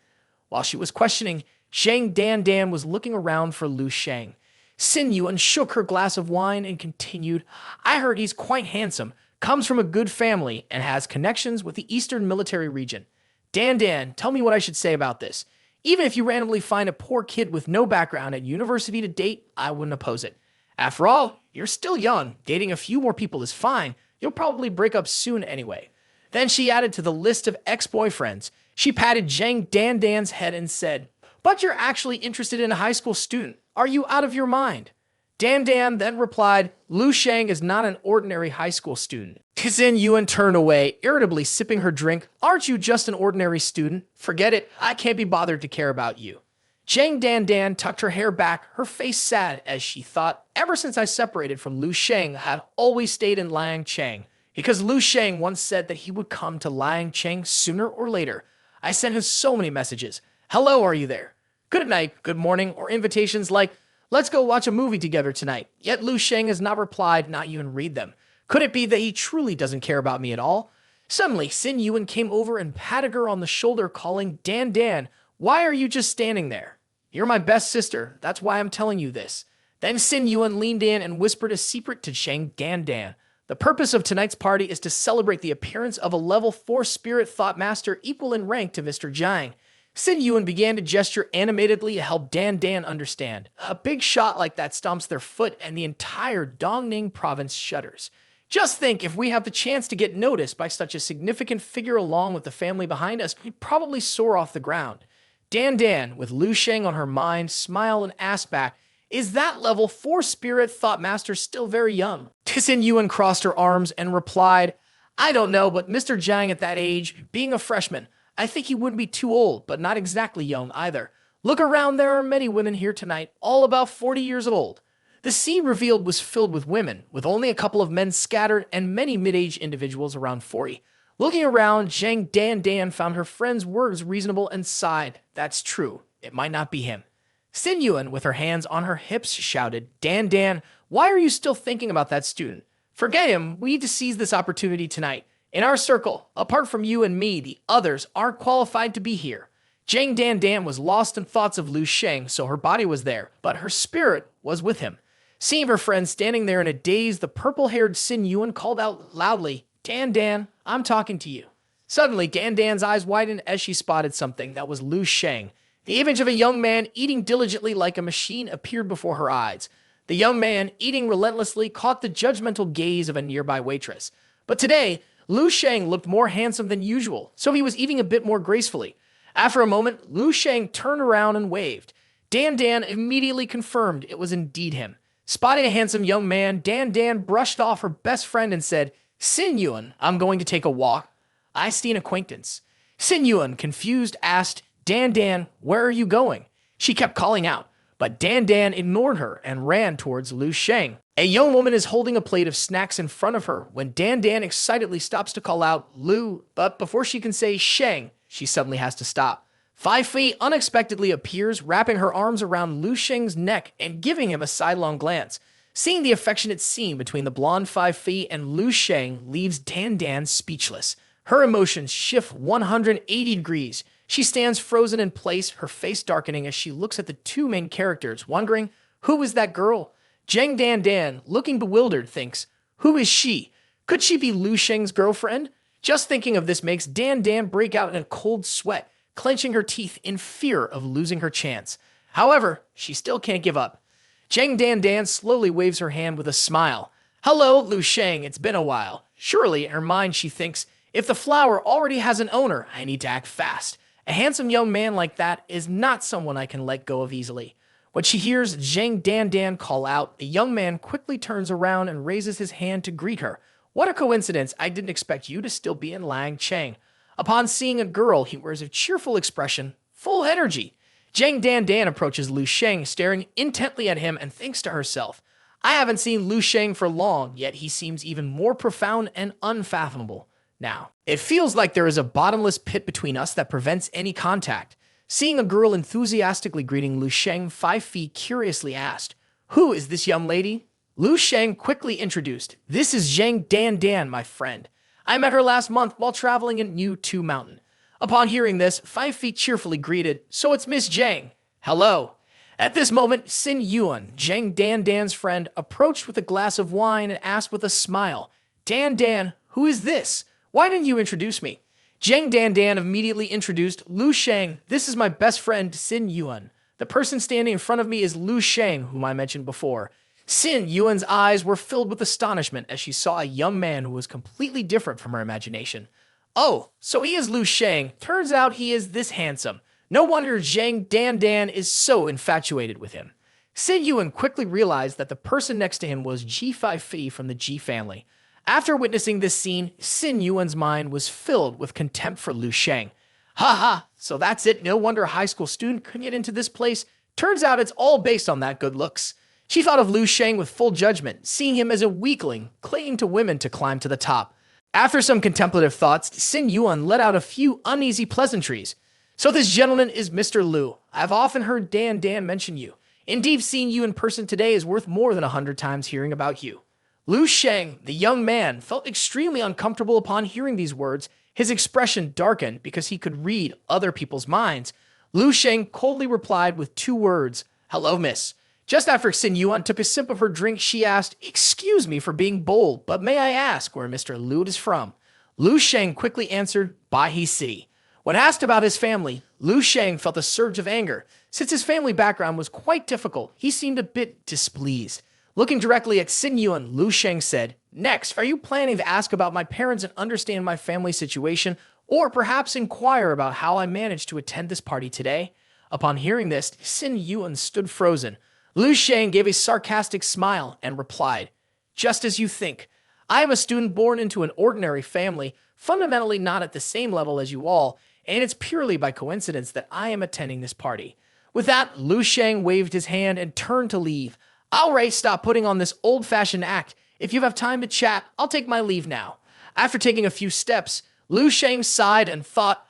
While she was questioning, Zhang Dan was looking around for Lu Sheng. Xin Yuan shook her glass of wine and continued, I heard he's quite handsome, comes from a good family, and has connections with the Eastern military region. Dan, tell me what I should say about this. Even if you randomly find a poor kid with no background at university to date, I wouldn't oppose it. After all, you're still young. Dating a few more people is fine. You'll probably break up soon anyway. Then she added to the list of ex-boyfriends. She patted Zhang Dandan's head and said, "But you're actually interested in a high school student. Are you out of your mind?" Dandan then replied, "Lu Sheng is not an ordinary high school student." Xin Yuan turned away, irritably sipping her drink. "Aren't you just an ordinary student? Forget it. I can't be bothered to care about you." Zhang Dandan tucked her hair back, her face sad as she thought, "Ever since I separated from Lu Sheng, I had always stayed in Liangcheng. Because Lu Sheng once said that he would come to Liangcheng sooner or later. I sent him so many messages. Hello, are you there? Good night, good morning, or invitations like, let's go watch a movie together tonight. Yet Lu Sheng has not replied, not even read them. Could it be that he truly doesn't care about me at all?" Suddenly, Xin Yuan came over and patted her on the shoulder, calling, "Dan Dan, why are you just standing there? You're my best sister. That's why I'm telling you this." Then Xin Yuan leaned in and whispered a secret to Zhang Dandan. "The purpose of tonight's party is to celebrate the appearance of a level 4 spirit thought master equal in rank to Mr. Zhang." Xin Yuan began to gesture animatedly to help Dan Dan understand. A big shot like that stomps their foot and the entire Dongning province shudders. Just think, if we have the chance to get noticed by such a significant figure along with the family behind us, we'd probably soar off the ground. Dan Dan, with Lu Sheng on her mind, smiled and asked back, "Is that level 4 spirit thought master still very young?" Xin Yuan crossed her arms and replied, "I don't know, but Mr. Zhang at that age, being a freshman, I think he wouldn't be too old, but not exactly young either. Look around, there are many women here tonight, all about 40 years old." The scene revealed was filled with women, with only a couple of men scattered and many mid-aged individuals around 40. Looking around, Zhang Dan found her friend's words reasonable and sighed. That's true. It might not be him. Xin Yuan, with her hands on her hips, shouted, Dan Dan, why are you still thinking about that student? Forget him. We need to seize this opportunity tonight. In our circle, apart from you and me, the others aren't qualified to be here. Zhang Dan was lost in thoughts of Lu Sheng, so her body was there, but her spirit was with him. Seeing her friend standing there in a daze, the purple-haired Xin Yuan called out loudly, Dan, I'm talking to you. Suddenly, Dan's eyes widened as she spotted something that was Lu Sheng. The image of a young man eating diligently like a machine appeared before her eyes. The young man, eating relentlessly, caught the judgmental gaze of a nearby waitress. But today, Lu Sheng looked more handsome than usual, so he was eating a bit more gracefully. After a moment, Lu Sheng turned around and waved. Dan immediately confirmed it was indeed him. Spotting a handsome young man, Dan brushed off her best friend and said, Xin Yuan, I'm going to take a walk. I see an acquaintance. Xin Yuan, confused, asked, Dan, where are you going? She kept calling out, but Dan ignored her and ran towards Lu Sheng. A young woman is holding a plate of snacks in front of her when Dan excitedly stops to call out, Lu, but before she can say Sheng, she suddenly has to stop. 5 Fei unexpectedly appears, wrapping her arms around Lu Sheng's neck and giving him a sidelong glance. Seeing the affectionate scene between the blonde 5 Fei and Lu Sheng leaves Dan speechless. Her emotions shift 180 degrees. She stands frozen in place, her face darkening as she looks at the two main characters, wondering, who is that girl? Zhang Dan, looking bewildered, thinks, who is she? Could she be Lu Sheng's girlfriend? Just thinking of this makes Dan break out in a cold sweat, clenching her teeth in fear of losing her chance. However, she still can't give up. Zhang Dan slowly waves her hand with a smile. Hello, Lu Sheng, it's been a while. Surely, in her mind, she thinks, if the flower already has an owner, I need to act fast. A handsome young man like that is not someone I can let go of easily. When she hears Zhang Dan call out, the young man quickly turns around and raises his hand to greet her. What a coincidence, I didn't expect you to still be in Liangcheng. Upon seeing a girl, he wears a cheerful expression, full energy. Zhang Dan approaches Lu Sheng, staring intently at him and thinks to herself, I haven't seen Lu Sheng for long, yet he seems even more profound and unfathomable. Now, it feels like there is a bottomless pit between us that prevents any contact. Seeing a girl enthusiastically greeting Lu Sheng, 5 Feet curiously asked, who is this young lady? Lu Sheng quickly introduced, this is Zhang Dan, my friend. I met her last month while traveling in New Mountain. Upon hearing this, 5 Feet cheerfully greeted, so it's Miss Zhang. Hello. At this moment, Xin Yuan, Zhang Dan's friend, approached with a glass of wine and asked with a smile, Dan, who is this? Why didn't you introduce me? Zhang Dandan immediately introduced Lu Sheng. This is my best friend, Xin Yuan. The person standing in front of me is Lu Sheng, whom I mentioned before. Xin Yuan's eyes were filled with astonishment as she saw a young man who was completely different from her imagination. Oh, so he is Lu Sheng. Turns out he is this handsome. No wonder Zhang Dandan is so infatuated with him. Xin Yuan quickly realized that the person next to him was Ji Fi from the Ji family. After witnessing this scene, Xin Yuan's mind was filled with contempt for Lu Sheng. Ha, so that's it. No wonder a high school student couldn't get into this place. Turns out it's all based on that good looks. She thought of Lu Sheng with full judgment, seeing him as a weakling, clinging to women to climb to the top. After some contemplative thoughts, Xin Yuan let out a few uneasy pleasantries. So this gentleman is Mr. Lu. I've often heard Dan mention you. Indeed, seeing you in person today is worth more than 100 times hearing about you. Lu Sheng, the young man, felt extremely uncomfortable upon hearing these words. His expression darkened because he could read other people's minds. Lu Sheng coldly replied with 2 words, "Hello, miss." Just after Xin Yuan took a sip of her drink, she asked, "Excuse me for being bold, but may I ask where Mr. Lu is from?" Lu Sheng quickly answered, "Bai Si." When asked about his family, Lu Sheng felt a surge of anger. Since his family background was quite difficult, he seemed a bit displeased. Looking directly at Xin Yuan, Lu Sheng said, "Next, are you planning to ask about my parents and understand my family situation, or perhaps inquire about how I managed to attend this party today?" Upon hearing this, Xin Yuan stood frozen. Lu Sheng gave a sarcastic smile and replied, "Just as you think. I am a student born into an ordinary family, fundamentally not at the same level as you all, and it's purely by coincidence that I am attending this party." With that, Lu Sheng waved his hand and turned to leave. "All right, stop putting on this old-fashioned act. If you have time to chat, I'll take my leave now." After taking a few steps, Lu Sheng sighed and thought,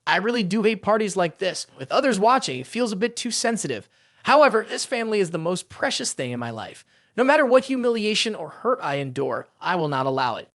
I really do hate parties like this. With others watching, it feels a bit too sensitive. However, this family is the most precious thing in my life. No matter what humiliation or hurt I endure, I will not allow it.